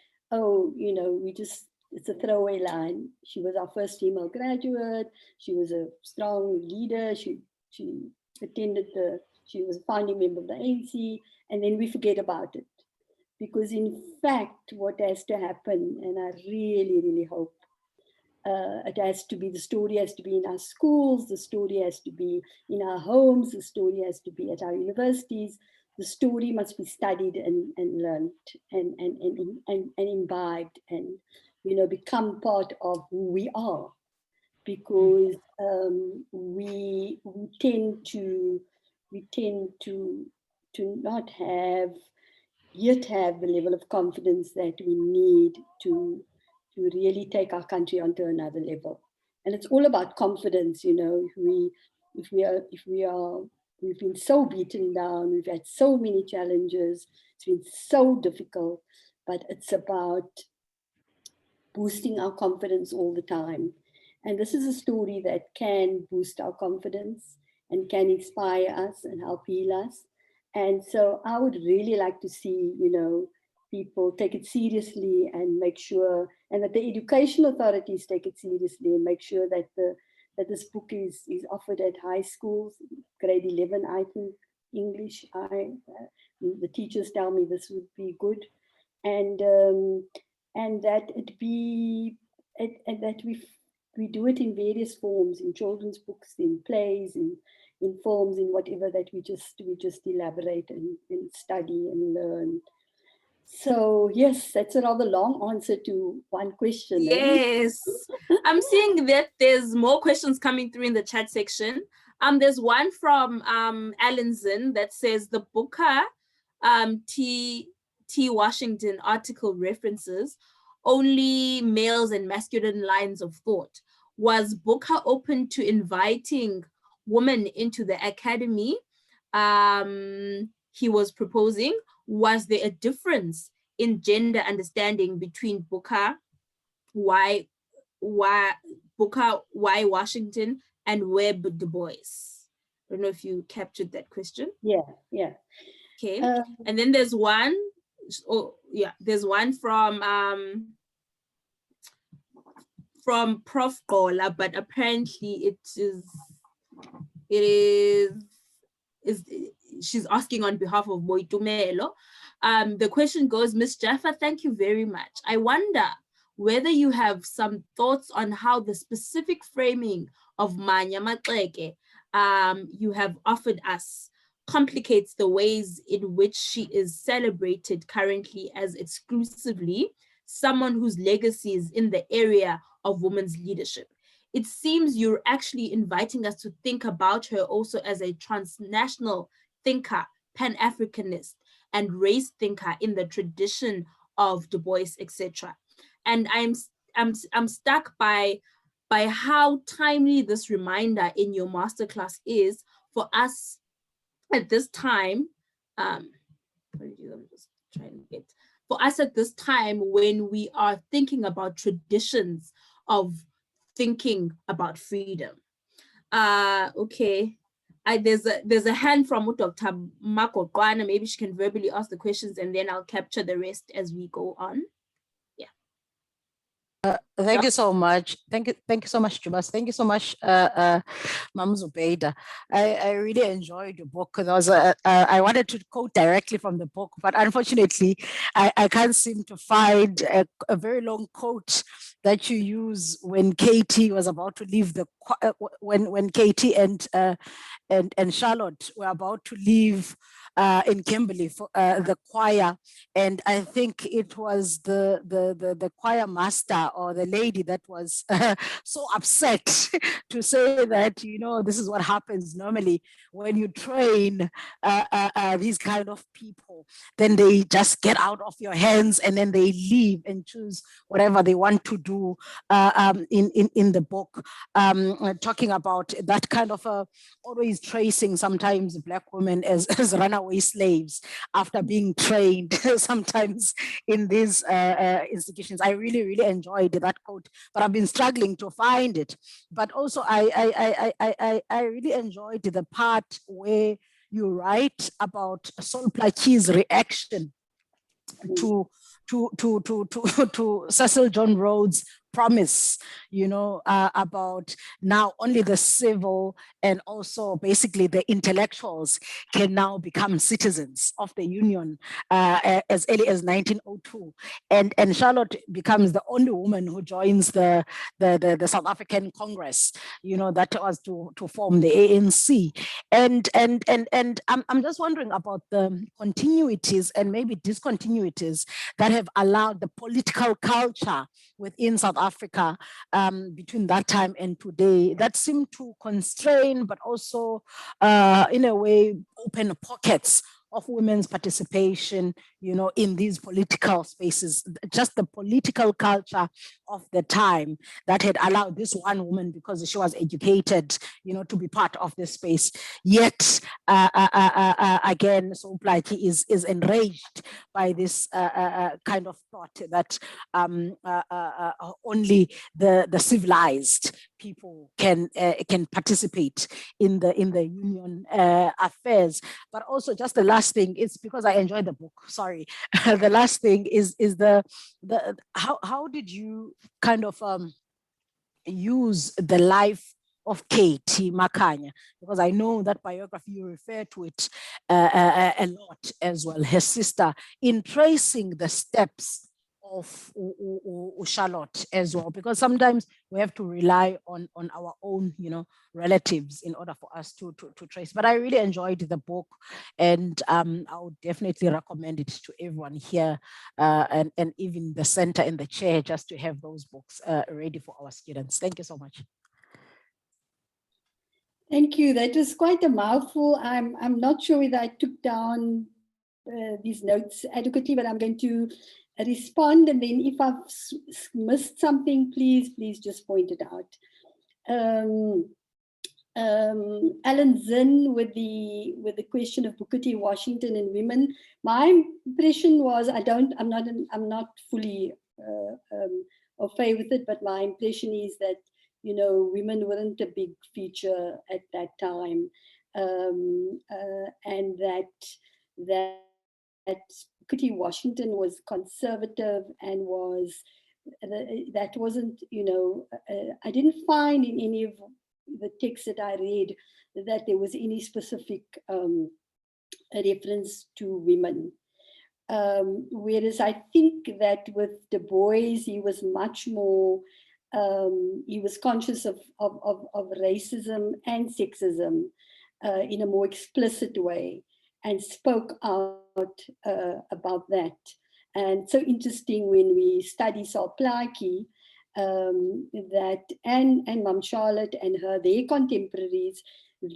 it's a throwaway line. She was our first female graduate. She was a strong leader. She was a founding member of the ANC, and then we forget about it. Because in fact, what has to happen, and I really, really hope, the story has to be in our schools, the story has to be in our homes, the story has to be at our universities. The story must be studied and learned and imbibed and, become part of who we are. Because we tend to not have the level of confidence that we need to really take our country onto another level. And it's all about confidence, We've been so beaten down, we've had so many challenges, it's been so difficult, but it's about boosting our confidence all the time. And this is a story that can boost our confidence and can inspire us and help heal us. And so I would really like to see, people take it seriously and make sure, and that the education authorities take it seriously and make sure that that this book is offered at high schools, grade 11, I think, English. The teachers tell me this would be good. And that that we do it in various forms, in children's books, in plays, in films, in whatever, that we just elaborate and study and learn. So yes, that's a rather long answer to one question. Yes. I'm seeing that there's more questions coming through in the chat section. There's one from Alan Zinn that says the Booker T. Washington article references only males and masculine lines of thought. Was Booker open to inviting women into the academy he was proposing? Was there a difference in gender understanding between Booker, Y. Washington, and Webb Du Bois? I don't know if you captured that question. Yeah. Okay. And then there's one. There's one from Prof. Gola, but apparently she's asking on behalf of Moitumelo. The question goes, Ms. Jaffer, thank you very much. I wonder whether you have some thoughts on how the specific framing of Manya Maxeke you have offered us complicates the ways in which she is celebrated currently as exclusively someone whose legacy is in the area of women's leadership. It seems you're actually inviting us to think about her also as a transnational thinker, Pan-Africanist, and race thinker in the tradition of Du Bois, etc. And I'm struck by how timely this reminder in your masterclass is for us at this time. For us at this time when we are thinking about traditions of thinking about freedom. Okay. There's a hand from Dr. Mako Kwana. Maybe she can verbally ask the questions and then I'll capture the rest as we go on. Yeah. Thank you so much. Thank you so much, Jubas. Thank you so much, Mam Zubeida. I really enjoyed your book. There was I wanted to quote directly from the book, but unfortunately, I can't seem to find a very long quote that you use when Katie was about to leave when Katie and Charlotte were about to leave in Kimberley for the choir, and I think it was the choir master or the lady that was so upset to say that, you know, this is what happens normally when you train these kind of people, then they just get out of your hands and then they leave and choose whatever they want to do in the book, talking about that kind of always tracing sometimes Black women as runaway slaves after being trained sometimes in these institutions. I really, really enjoyed that quote, but I've been struggling to find it. But also, I really enjoyed the part where you write about Sol Plaatje's reaction to to Cecil John Rhodes' promise, you know, about now only the civil and also basically the intellectuals can now become citizens of the union as early as 1902, and Charlotte becomes the only woman who joins the South African Congress, you know, that was to form the ANC, and I'm just wondering about the continuities and maybe discontinuities that have allowed the political culture within South Africa between that time and today that seem to constrain, but also in a way open pockets of women's participation, you know, in these political spaces, just the political culture of the time that had allowed this one woman, because she was educated, you know, to be part of this space. Yet, again, Sol Plaatje is enraged by this kind of thought that only the civilized people can participate in the union affairs. But also, just the last thing, it's because I enjoyed the book. Sorry, the last thing is the how did you kind of use the life of Katie Makanya, because I know that biography, you refer to it a lot as well, her sister, in tracing the steps of Charlotte as well, because sometimes we have to rely on our own, you know, relatives in order for us to trace. But I really enjoyed the book, and I would definitely recommend it to everyone here, and even the center and the chair, just to have those books ready for our students. Thank you so much. Thank you. That was quite a mouthful. I'm not sure whether I took down these notes adequately, but I'm going to respond, and then if I've missed something, please just point it out. Alan Zinn with the question of Booker T. Washington and women. My impression was I'm not fully au fait with it, but my impression is that, you know, women weren't a big feature at that time, and that Booker T. Washington was conservative and that wasn't, you know, I didn't find in any of the texts that I read that there was any specific reference to women. Whereas I think that with Du Bois, he was much more, he was conscious of racism and sexism in a more explicit way, and spoke out about that. And so interesting when we study Sol Plaatje, that and Mam Charlotte and their contemporaries,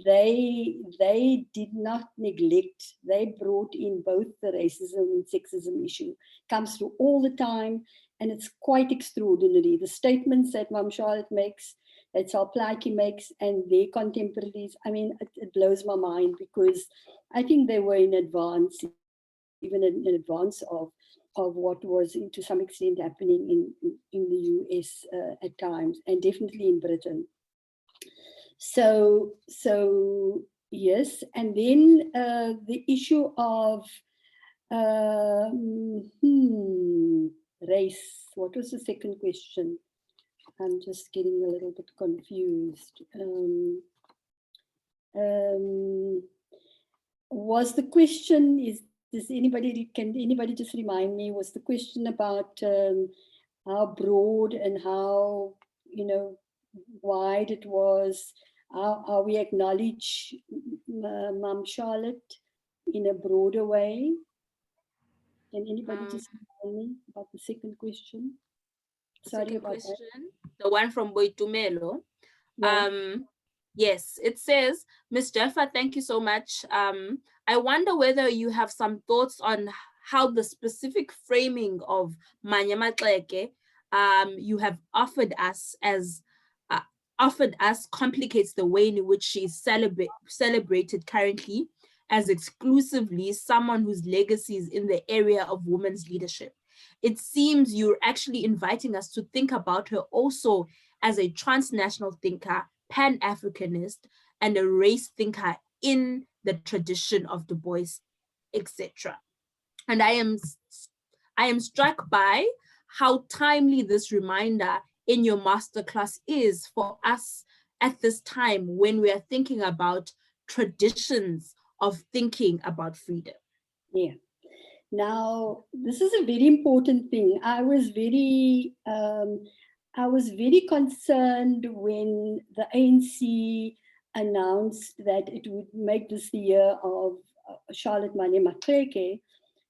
they did not neglect. They brought in both the racism and sexism issue. Comes through all the time, and it's quite extraordinary. The statements that Mam Charlotte makes, that Sol Plaatje makes, and their contemporaries, I mean, it blows my mind, because I think they were in advance, even in advance of what was to some extent happening in the US at times, and definitely in Britain. So yes, and then the issue of race. What was the second question? I'm just getting a little bit confused. Was the question, can anybody just remind me, was the question about how broad and how, wide it was, how we acknowledge Mum Charlotte in a broader way? Can anybody just remind me about the second question? Sorry Second about question, the one from Boitumelo. that. Yes, it says, Ms. Jaffer, thank you so much. I wonder whether you have some thoughts on how the specific framing of Maxeke you have offered us complicates the way in which she is celebrated currently as exclusively someone whose legacy is in the area of women's leadership. It seems you're actually inviting us to think about her also as a transnational thinker, Pan-Africanist, and a race thinker in the tradition of Du Bois, etc. And I am struck by how timely this reminder in your masterclass is for us at this time when we are thinking about traditions of thinking about freedom. Yeah. Now, this is a very important thing. I was very concerned when the ANC announced that it would make this the year of Charlotte Maxeke,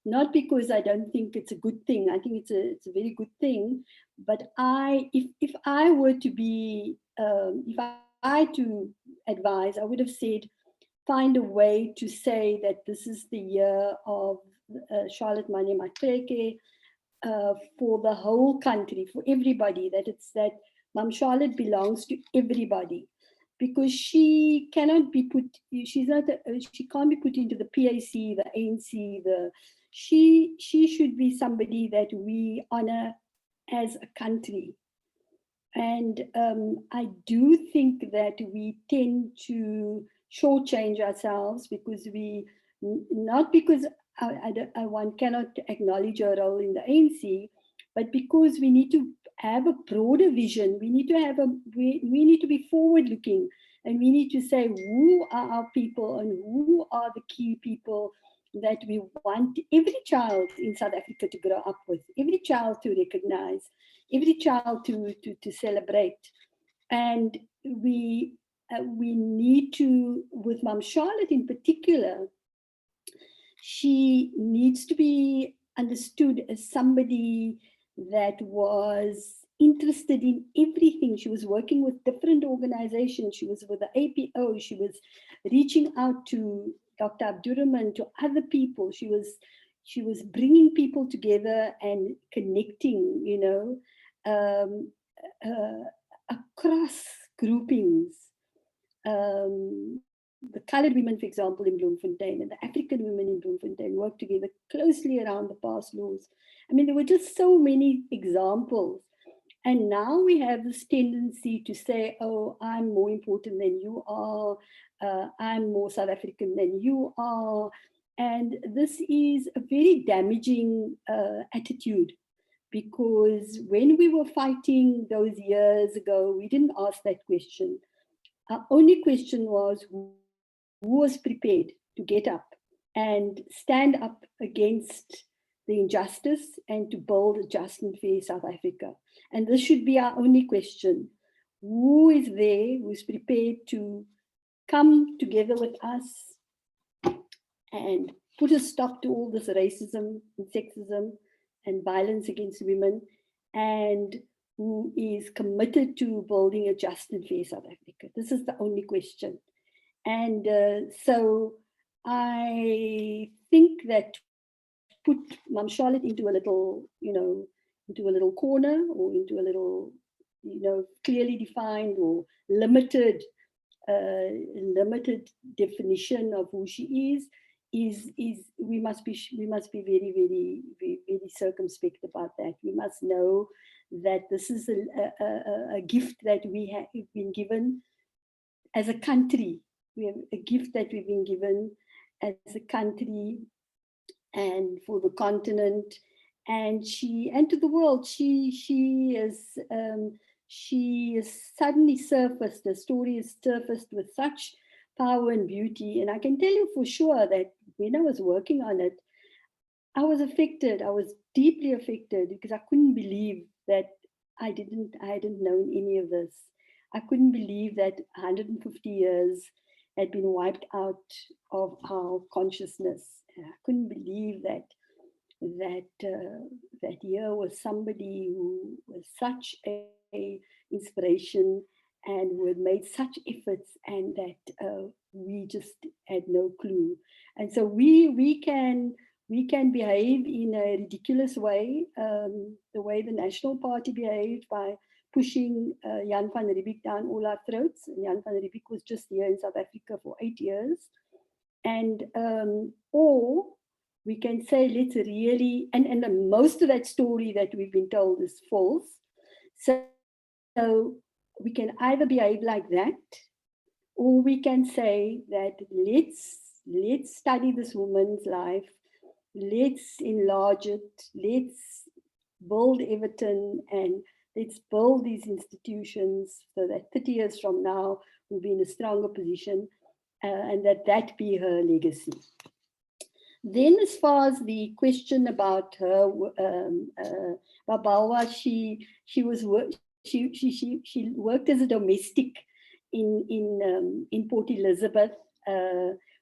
not because I don't think it's a good thing. I think it's a very good thing. But if I were to be, if I had to advise, I would have said, find a way to say that this is the year of Charlotte Maxeke for the whole country, for everybody, that Mum Charlotte belongs to everybody, because she cannot be put, she can't be put into the PAC, the ANC, she should be somebody that we honor as a country. And I do think that we tend to shortchange ourselves because not because one cannot acknowledge her role in the ANC, but because we need to have a broader vision. We need to be forward looking, and we need to say who are our people and who are the key people that we want every child in South Africa to grow up with, every child to recognize, every child to celebrate. And we need to, with Mum Charlotte in particular, she needs to be understood as somebody that was interested in everything. She was working with different organizations. She was with the APO. She was reaching out to Dr. Abdurrahman, to other people. She was bringing people together and connecting, across groupings. The colored women, for example, in Bloemfontein, and the African women in Bloemfontein worked together closely around the past laws. I mean, there were just so many examples. And now we have this tendency to say, oh, I'm more important than you are. I'm more South African than you are. And this is a very damaging attitude, because when we were fighting those years ago, we didn't ask that question. Our only question was, who was prepared to get up and stand up against the injustice and to build a just and fair South Africa? And this should be our only question. Who is there who's prepared to come together with us and put a stop to all this racism and sexism and violence against women, and who is committed to building a just and fair South Africa? This is the only question. And so I think that put Mum Charlotte into a little, into a little corner, or into a little, clearly defined or limited definition of who she is we must be very, very, very, very circumspect about that. We must know that this is a gift that we have been given as a country. We have a gift that we've been given as a country and for the continent, and to the world. She is she is suddenly surfaced, the story is surfaced with such power and beauty. And I can tell you for sure that when I was working on it, I was affected. I was deeply affected because I couldn't believe that I hadn't known any of this. I couldn't believe that 150 years had been wiped out of our consciousness. I couldn't believe that here was somebody who was such a inspiration and who had made such efforts, and that we just had no clue. And so we can behave in a ridiculous way, the way the National Party behaved by pushing Jan van Riebeeck down all our throats. And Jan van Riebeeck was just here in South Africa for 8 years. And or we can say, let's really, and most of that story that we've been told is false. So we can either behave like that, or we can say that let's study this woman's life, let's enlarge it, let's build Everton, and let's build these institutions so that 30 years from now we'll be in a stronger position, and that be her legacy. Then, as far as the question about her, Babawa, she worked as a domestic in Port Elizabeth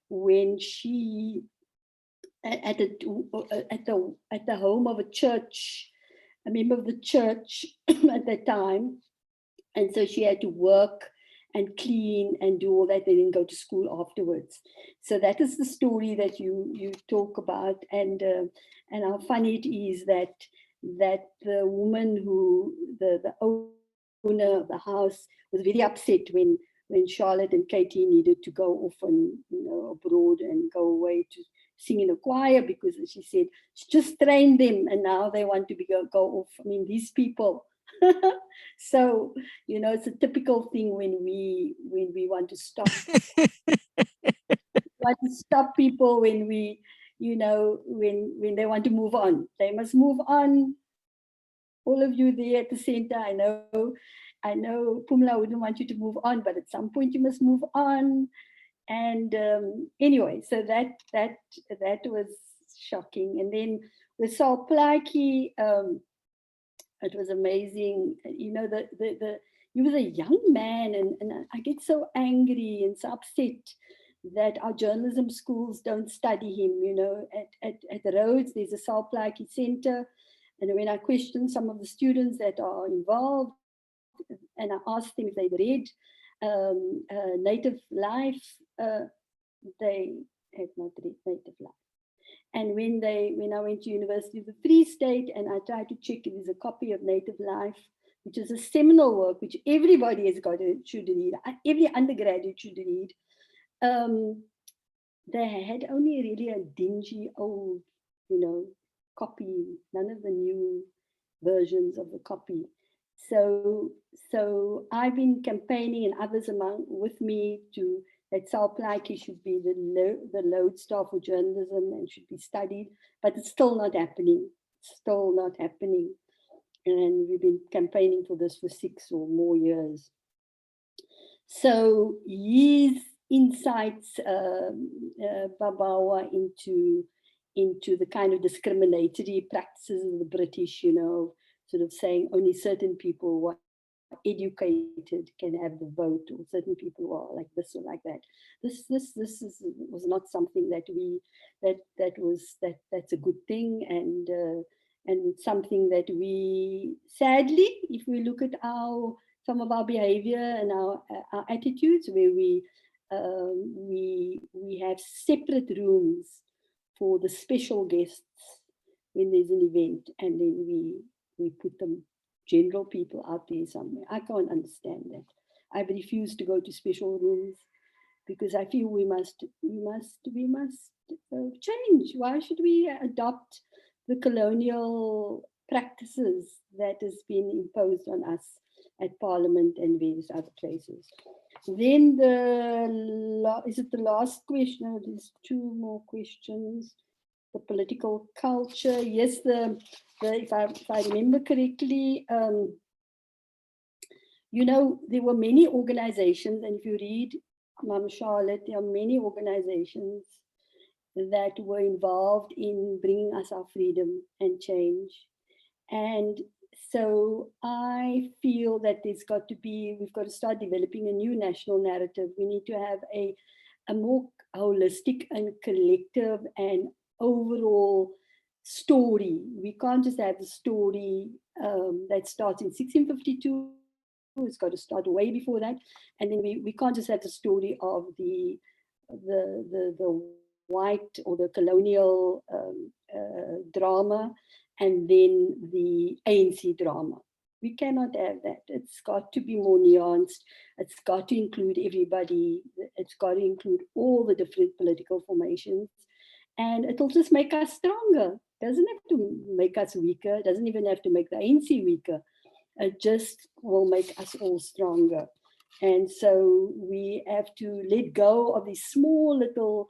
when she at the home of a church, a member of the church at that time, and so she had to work and clean and do all that, and then go to school afterwards. So that is the story that you talk about, and how funny it is that the woman who the owner of the house was very upset when Charlotte and Katie needed to go off and abroad and go away to sing in a choir, because she said she just trained them and now they want to go off. I mean, these people. So it's a typical thing when we want to stop people, when we when they want to move on. They must move on. All of you there at the center, I know Pumla wouldn't want you to move on, but at some point you must move on. And anyway, so that was shocking. And then with Saul Plaatje, it was amazing. He was a young man, and I get so angry and so upset that our journalism schools don't study him. At Rhodes, there's a Saul Plaatje Center. And when I question some of the students that are involved, and I asked them if they'd read Native Life, they had not read Native Life. And when I went to University of the Free State and I tried to check if there's a copy of Native Life, which is a seminal work which everybody should read, every undergraduate should read, they had only really a dingy old, copy, none of the new versions of the copy. So I've been campaigning, and others with me, that Saul Plaatje should be the lodestar for journalism and should be studied, but it's still not happening. And we've been campaigning for this for 6 or more years. So his insights, Babawa, into the kind of discriminatory practices of the British, sort of saying only certain people who are educated can have the vote, or certain people who are like this or like that. This was not something that's a good thing, and something that we, sadly, if we look at some of our behavior and our attitudes, where we have separate rooms for the special guests when there's an event, and then we put them general people out there somewhere. I can't understand that. I've refused to go to special rooms because I feel we must change. Why should we adopt the colonial practices that has been imposed on us at Parliament and various other places? Then is it the last question? No, there's 2 more questions. The political culture. Yes, if I remember correctly, you know, there were many organizations, and if you read Mom Charlotte, there are many organizations that were involved in bringing us our freedom and change. And so I feel that we've got to start developing a new national narrative. We need to have a more holistic and collective and overall story. We can't just have a story that starts in 1652. It's got to start way before that. And then we can't just have the story of the white or the colonial drama and then the ANC drama. We cannot have that. It's got to be more nuanced. It's got to include everybody. It's got to include all the different political formations. And it'll just make us stronger. It doesn't have to make us weaker. It doesn't even have to make the ANC weaker. It just will make us all stronger. And so we have to let go of these small little,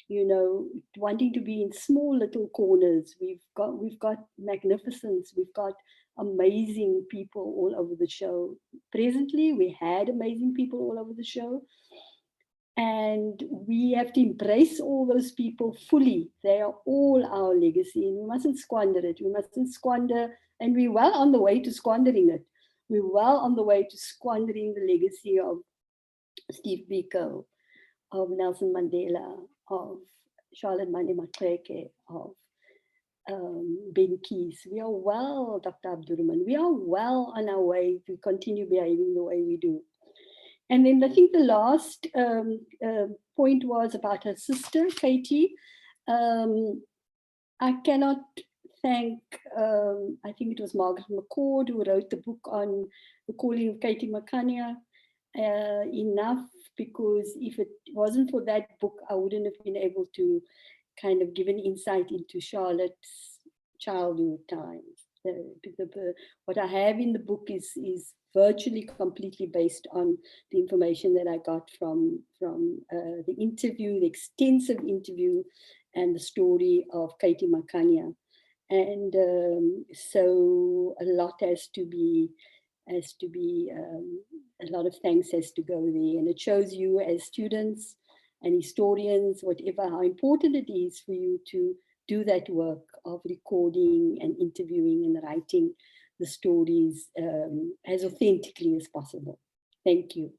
you know, wanting to be in small little corners. We've got magnificence. We've got amazing people all over the show. Presently, we had amazing people all over the show. And we have to embrace all those people fully. They are all our legacy, and we mustn't squander it. We mustn't squander, and we're well on the way to squandering it. We're well on the way to squandering the legacy of Steve Biko, of Nelson Mandela, of Charlotte Maxeke, of Ben Keys. We are well, Dr. Abdurrahman, we are well on our way to continue behaving the way we do. And then I think the last point was about her sister, Katie. I cannot thank, I think it was Margaret McCord who wrote the book on the calling of Katie Makanya enough, because if it wasn't for that book, I wouldn't have been able to kind of give an insight into Charlotte's childhood times. What I have in the book is virtually completely based on the information that I got from the interview, the extensive interview, and the story of Katie Makanya. And so a lot has to be, a lot of thanks has to go there. And it shows you as students and historians, whatever, how important it is for you to do that work of recording and interviewing and writing the stories as authentically as possible. Thank you.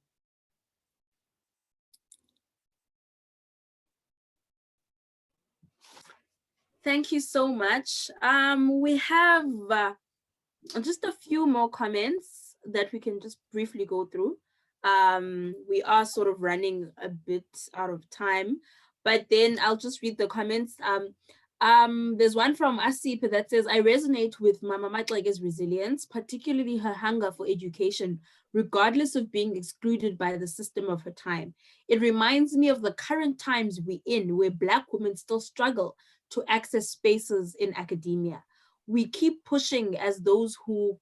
Thank you so much. We have just a few more comments that we can just briefly go through. We are sort of running a bit out of time, but then I'll just read the comments. There's one from Asipe that says, I resonate with Mama Maxeke's resilience, particularly her hunger for education, regardless of being excluded by the system of her time. It reminds me of the current times we're in, where Black women still struggle to access spaces in academia. We keep pushing as those who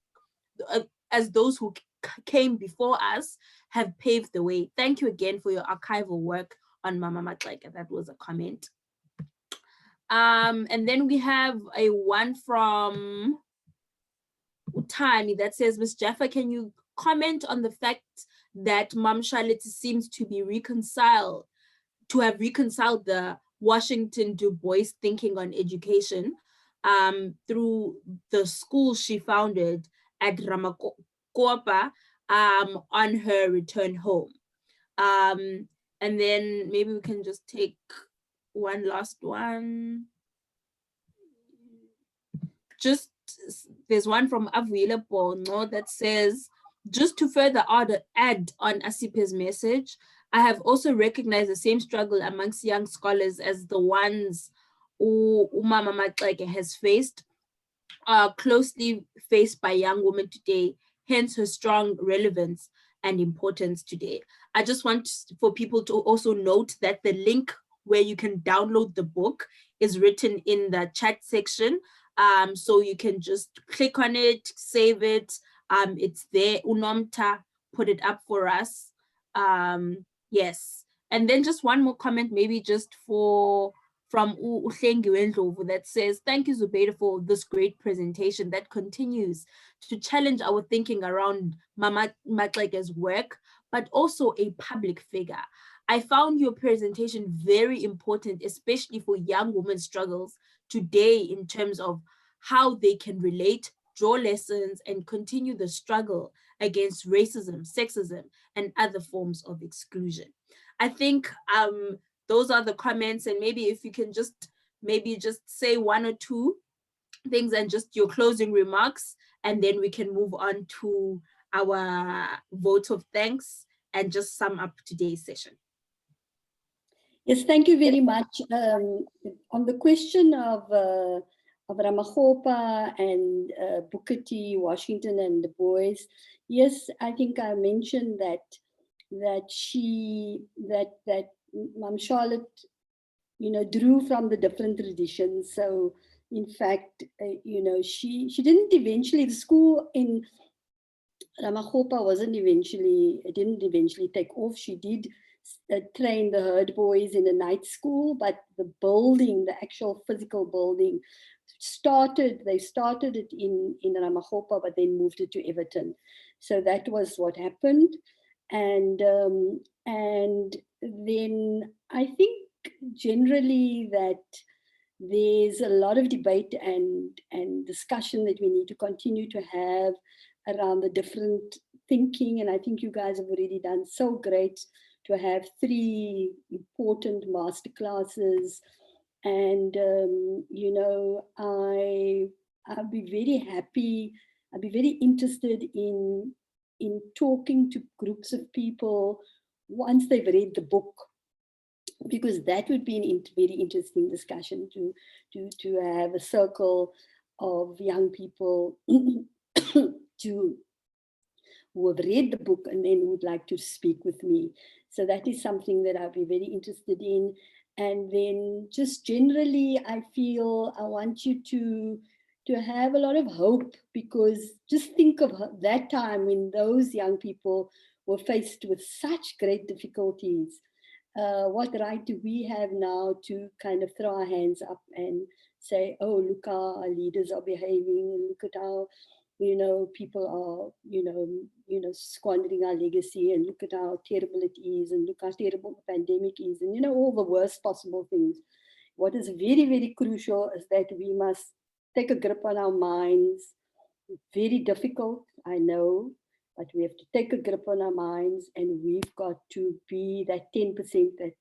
came before us have paved the way. Thank you again for your archival work on Mama Maxeke. That was a comment. And then we have a one from Utani that says, Ms. Jaffer, can you comment on the fact that Mam Charlotte seems to have reconciled the Washington Du Bois thinking on education through the school she founded at Ramakopa on her return home. And then maybe we can just take one last one. Just, there's one from Avuile Bono that says, just to further add on Asipe's message, I have also recognized the same struggle amongst young scholars as the ones Mama Maxeke has faced, closely faced by young women today, hence her strong relevance and importance today. I just want for people to also note that the link where you can download the book is written in the chat section. So you can just click on it, save it. It's there. Unomta put it up for us. Yes. And then just one more comment, maybe just for from Uhlengiwe Ndlovu that says, thank you, Zubeida, for this great presentation that continues to challenge our thinking around Mama Maxeke's work, but also a public figure. I found your presentation very important, especially for young women's struggles today in terms of how they can relate, draw lessons, and continue the struggle against racism, sexism, and other forms of exclusion. I think those are the comments, and maybe if you can just say one or two things and just your closing remarks, and then we can move on to our vote of thanks and just sum up today's session. Yes, thank you very much. On the question of Ramagopa and Booker T, Washington, and Du Bois, yes, I think I mentioned that Mom Charlotte, drew from the different traditions. So, in fact, she didn't eventually, the school in Ramagopa didn't eventually take off. She did train the herd boys in a night school, but the building, the actual physical building, they started it in Ramagopa, but then moved it to Everton. So that was what happened. And then I think generally that there's a lot of debate and discussion that we need to continue to have around the different thinking. And I think you guys have already done so great to have 3 important master classes. And, I'll be very happy. I'll be very interested in talking to groups of people once they've read the book, because that would be a very interesting discussion to have a circle of young people who have read the book and then would like to speak with me. So that is something that I'll be very interested in. And then just generally, I feel I want you to have a lot of hope, because just think of that time when those young people were faced with such great difficulties. What right do we have now to kind of throw our hands up and say, oh, look how our leaders are behaving, and look at how, people are, squandering our legacy, and look at how terrible it is, and look how terrible the pandemic is, and, all the worst possible things. What is very, very crucial is that we must take a grip on our minds. Very difficult, I know, but we have to take a grip on our minds, and we've got to be that 10%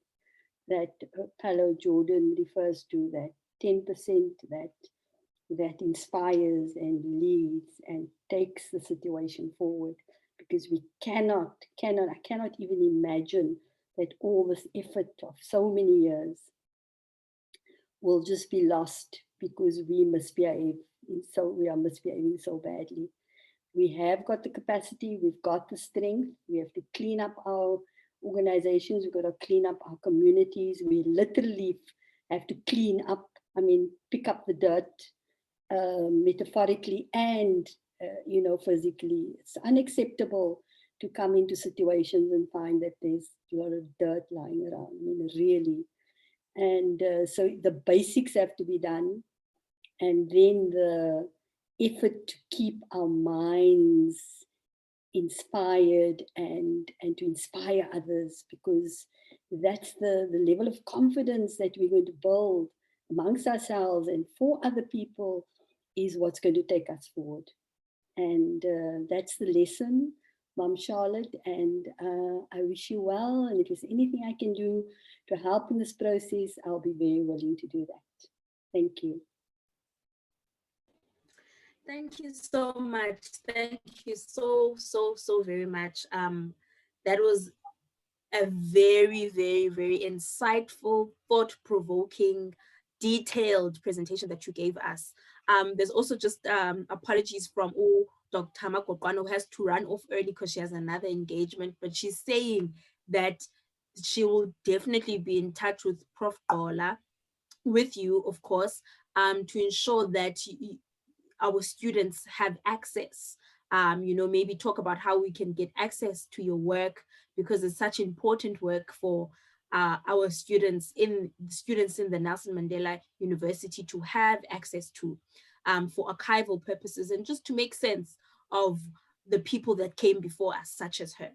that Paulo Jordan refers to, that 10% that inspires and leads and takes the situation forward. Because we I cannot even imagine that all this effort of so many years will just be lost because we misbehave misbehaving so badly. We have got the capacity, we've got the strength, we have to clean up our organizations, we've got to clean up our communities. We literally have to clean up, pick up the dirt, metaphorically and, physically. It's unacceptable to come into situations and find that there's a lot of dirt lying around, really. And so the basics have to be done. And then the effort to keep our minds inspired and to inspire others, because that's the level of confidence that we're going to build amongst ourselves and for other people is what's going to take us forward. And that's the lesson, Mom Charlotte, and I wish you well. And if there's anything I can do to help in this process, I'll be very willing to do that. Thank you. Thank you so much. Thank you so very much. That was a very, very, very insightful, thought-provoking, detailed presentation that you gave us. There's also just apologies from Dr. Makopano, who has to run off early because she has another engagement, but she's saying that she will definitely be in touch with Prof. Gola, with you, of course, to ensure that our students have access, maybe talk about how we can get access to your work, because it's such important work for our students in the Nelson Mandela University to have access to for archival purposes and just to make sense of the people that came before us, such as her.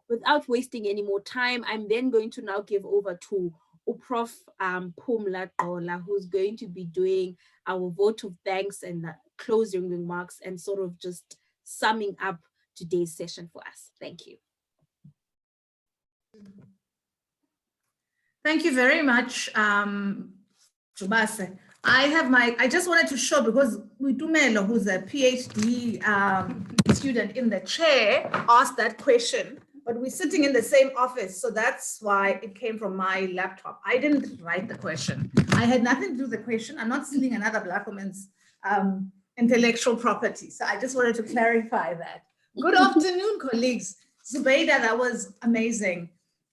Without wasting any more time, I'm then going to now give over to Prof. Phumla Qola, who's going to be doing our vote of thanks and the closing remarks and sort of just summing up today's session for us. Thank you. Thank you very much, Jubase. I just wanted to show, because Witumelo, who's a PhD student in the chair, asked that question, but we're sitting in the same office, so that's why it came from my laptop. I didn't write the question. I had nothing to do with the question. I'm not stealing another Black woman's intellectual property, so I just wanted to clarify that. Good afternoon, colleagues. Zubeida, that was amazing.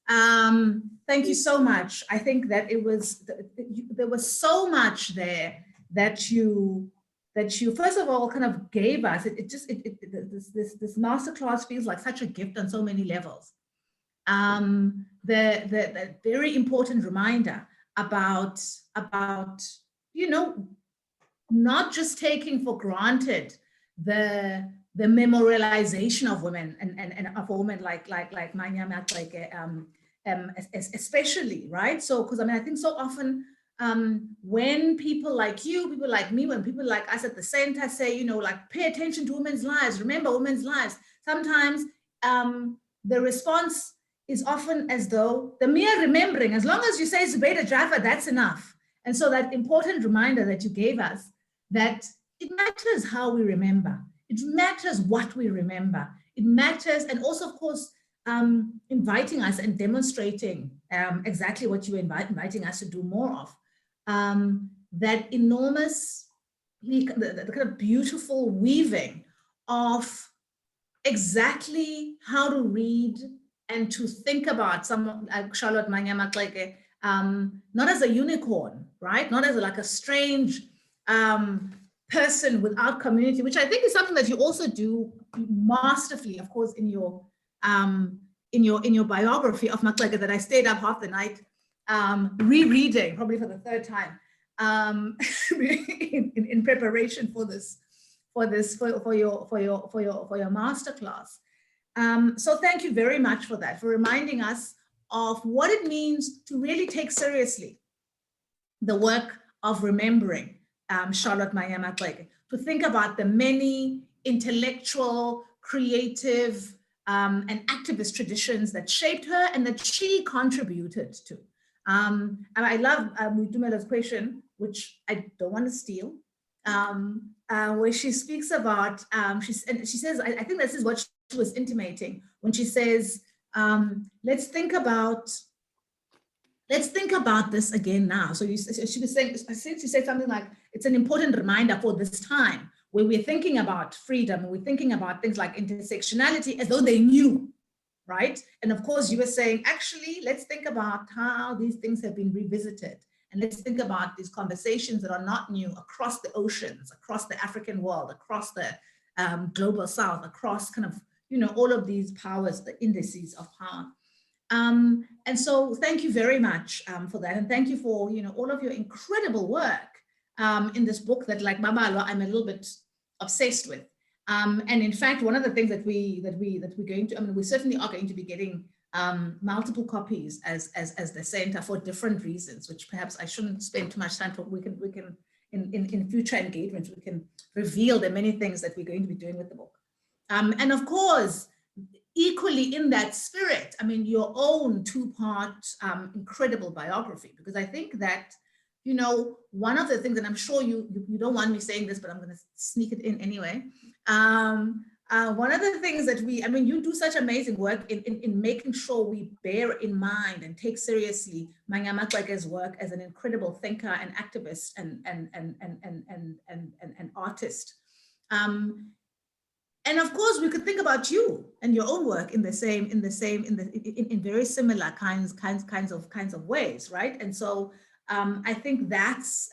Thank you so much. I think that there was so much there that you first of all kind of gave us. This masterclass feels like such a gift on so many levels. The very important reminder about not just taking for granted the memorialization of women and of women like Maxeke, especially, right? So, because I mean, I think so often when people like you, people like me, when people like us at the center say, like, pay attention to women's lives, remember women's lives, sometimes the response is often as though the mere remembering, as long as you say Zubeida Jaffer, that's enough. And so that important reminder that you gave us, that it matters how we remember. It matters what we remember. It matters, and also, of course, inviting us and demonstrating exactly what you were inviting us to do more of. That enormous, the kind of beautiful weaving of exactly how to read and to think about someone like Charlotte Maxeke, not as a unicorn, right? Not as like a strange person without community, which I think is something that you also do masterfully, of course, in your biography of Maxeke, that I stayed up half the night rereading, probably for the third time, in preparation for your masterclass. So thank you very much for that, for reminding us of what it means to really take seriously the work of remembering Charlotte Maxeke, to think about the many intellectual, creative, and activist traditions that shaped her and that she contributed to. And I love Mutumelo's question, which I don't want to steal, where she speaks about, she says, I think this is what she was intimating when she says, let's think about this again now. So she was saying, I think she said something like, it's an important reminder for this time where we're thinking about freedom, and we're thinking about things like intersectionality as though they knew, right? And of course you were saying, actually, let's think about how these things have been revisited. And let's think about these conversations that are not new across the oceans, across the African world, across the global South, across kind of, all of these powers, the indices of power. And so thank you very much for that. And thank you for, all of your incredible work in this book that, like Mama, I'm a little bit obsessed with. And in fact, one of the things that we're going to, we certainly are going to be getting multiple copies as the center for different reasons, which perhaps I shouldn't spend too much time talking. We can in future engagements, we can reveal the many things that we're going to be doing with the book. And of course, equally in that spirit, your own two-part incredible biography, because I think that, one of the things, and I'm sure you don't want me saying this, but I'm going to sneak it in anyway. One of the things that you do such amazing work in making sure we bear in mind and take seriously Maxeke's work as an incredible thinker and activist and artist. And of course, we could think about you and your own work in very similar kinds of ways, right? And so I think that's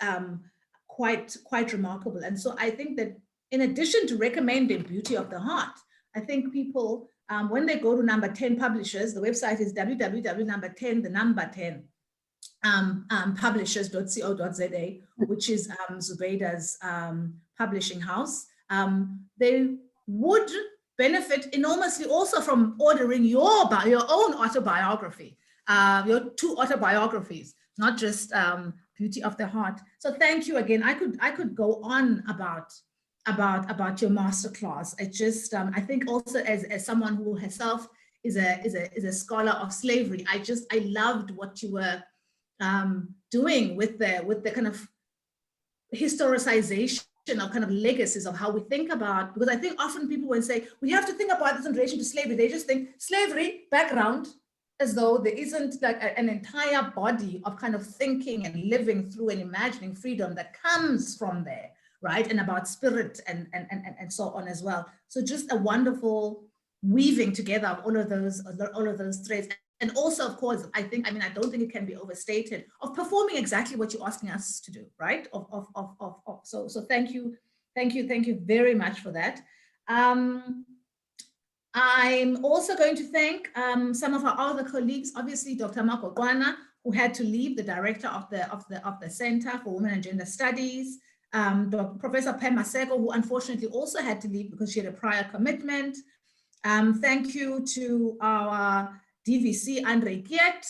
quite remarkable. And so I think that in addition to recommending Beauty of the Heart, I think people when they go to number 10 publishers, the website is www.10 publishers.co.za, which is Zubeida's publishing house. They would benefit enormously also from ordering your own autobiography, your 2 autobiographies, not just Beauty of the Heart. So thank you again. I could go on about your masterclass. It just I think also as someone who herself is a scholar of slavery, I loved what you were doing with the kind of historicization of kind of legacies of how we think about, because I think often people when say we have to think about this in relation to slavery, they just think slavery background, as though there isn't like an entire body of kind of thinking and living through and imagining freedom that comes from there, right? And about spirit and so on as well. So just a wonderful weaving together of all of those threads. And also, of course, I don't think it can be overstated, of performing exactly what you're asking us to do, right? So thank you very much for that. I'm also going to thank some of our other colleagues, obviously Dr. Marco Guana, who had to leave, the director of the Center for Women and Gender Studies, Professor Pam Maxeke, who unfortunately also had to leave because she had a prior commitment. Thank you to our DVC, Andre Giet,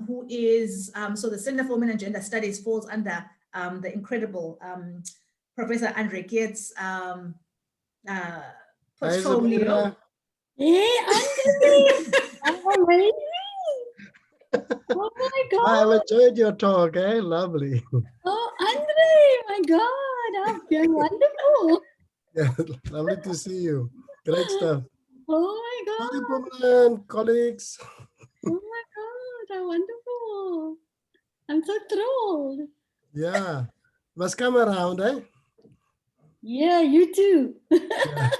who is, so the Center for Women and Gender Studies falls under the incredible Professor Andre Giet's portfolio. Hey, Andre! I'm amazing! Oh my God! I've enjoyed your talk, Lovely. Oh, Andre, my God, you're wonderful. Yeah, lovely to see you. Great stuff. Oh my God. Thank you, Pumlan, colleagues. Oh my God, how wonderful. I'm so thrilled. Yeah, must come around, Yeah, you too. Yeah.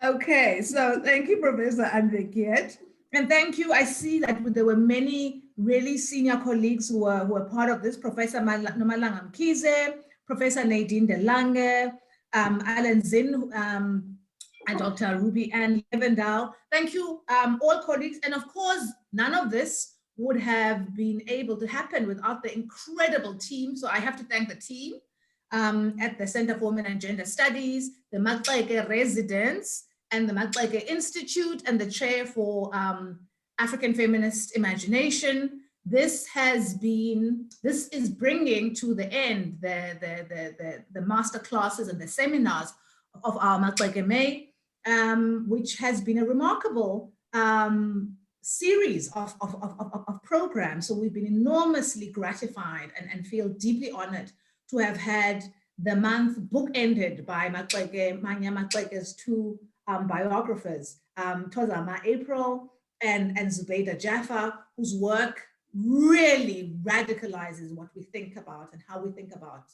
Okay, so thank you, Professor Andre Giet. And thank you. I see that there were many really senior colleagues who were part of this. Professor Nomalanga Mkhize, Professor Nadine De Lange, Alan Zinn, and Dr. Ruby Ann Levendahl. Thank you, all colleagues. And of course, none of this would have been able to happen without the incredible team. So I have to thank the team at the Center for Women and Gender Studies, the Maxeke residents, and the Maxeke Institute, and the chair for African Feminist Imagination. This is bringing to the end the master classes and the seminars of our Maxeke May, which has been a remarkable series of programs. So we've been enormously gratified and feel deeply honored to have had the month bookended by Manya Maxeke's 2 biographers, Tozama April and Zubeida Jaffer, whose work really radicalizes what we think about and how we think about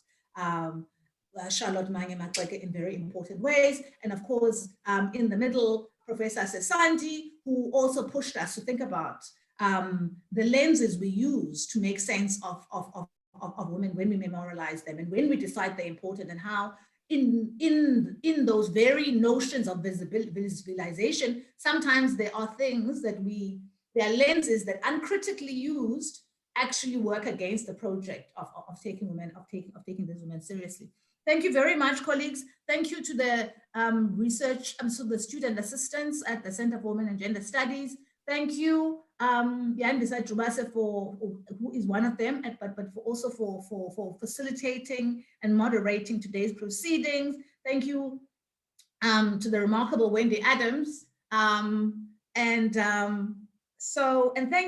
Charlotte Manya Maxeke in very important ways. And of course, in the middle, Professor Sesandi, who also pushed us to think about the lenses we use to make sense of women when we memorialize them and when we decide they're important, and how in those very notions of visualization, sometimes there are things that there are lenses that uncritically used actually work against the project of taking these women seriously. Thank you very much, colleagues. Thank you to the so the student assistants at the Center for Women and Gender Studies. Thank you, Yandisa Jubase, who is one of them, but also for facilitating and moderating today's proceedings. Thank you to the remarkable Wendy Adams.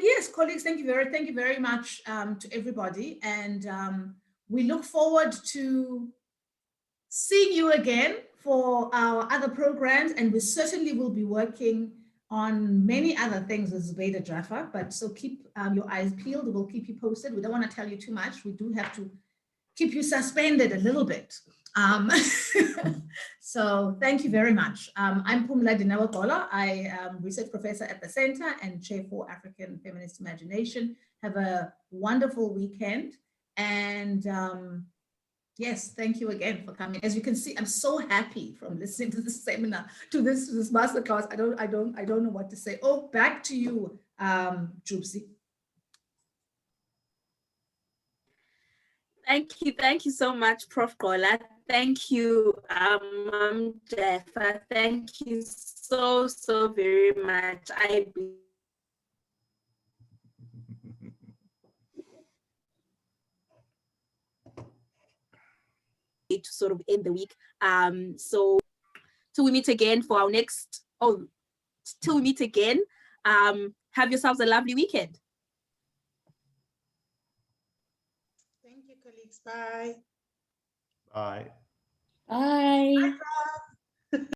Yes, colleagues, thank you very much to everybody. And we look forward to seeing you again for our other programs, and we certainly will be working on many other things with Zubeida Jaffer, but so keep your eyes peeled. We'll keep you posted. We don't want to tell you too much. We do have to keep you suspended a little bit. So thank you very much. I'm Pumla Dinawakola. I am research professor at the Center and chair for African Feminist Imagination. Have a wonderful weekend, and Yes, thank you again for coming. As you can see, I'm so happy from listening to this seminar, to this masterclass. I don't know what to say. Oh, back to you, Jubsi. Thank you so much, Prof. Gola. Thank you, Jaffer. Thank you so very much. I to sort of end the week. So till we meet again for our next, till we meet again, have yourselves a lovely weekend. Thank you, colleagues. Bye. Bye. Bye. Bye, Prof.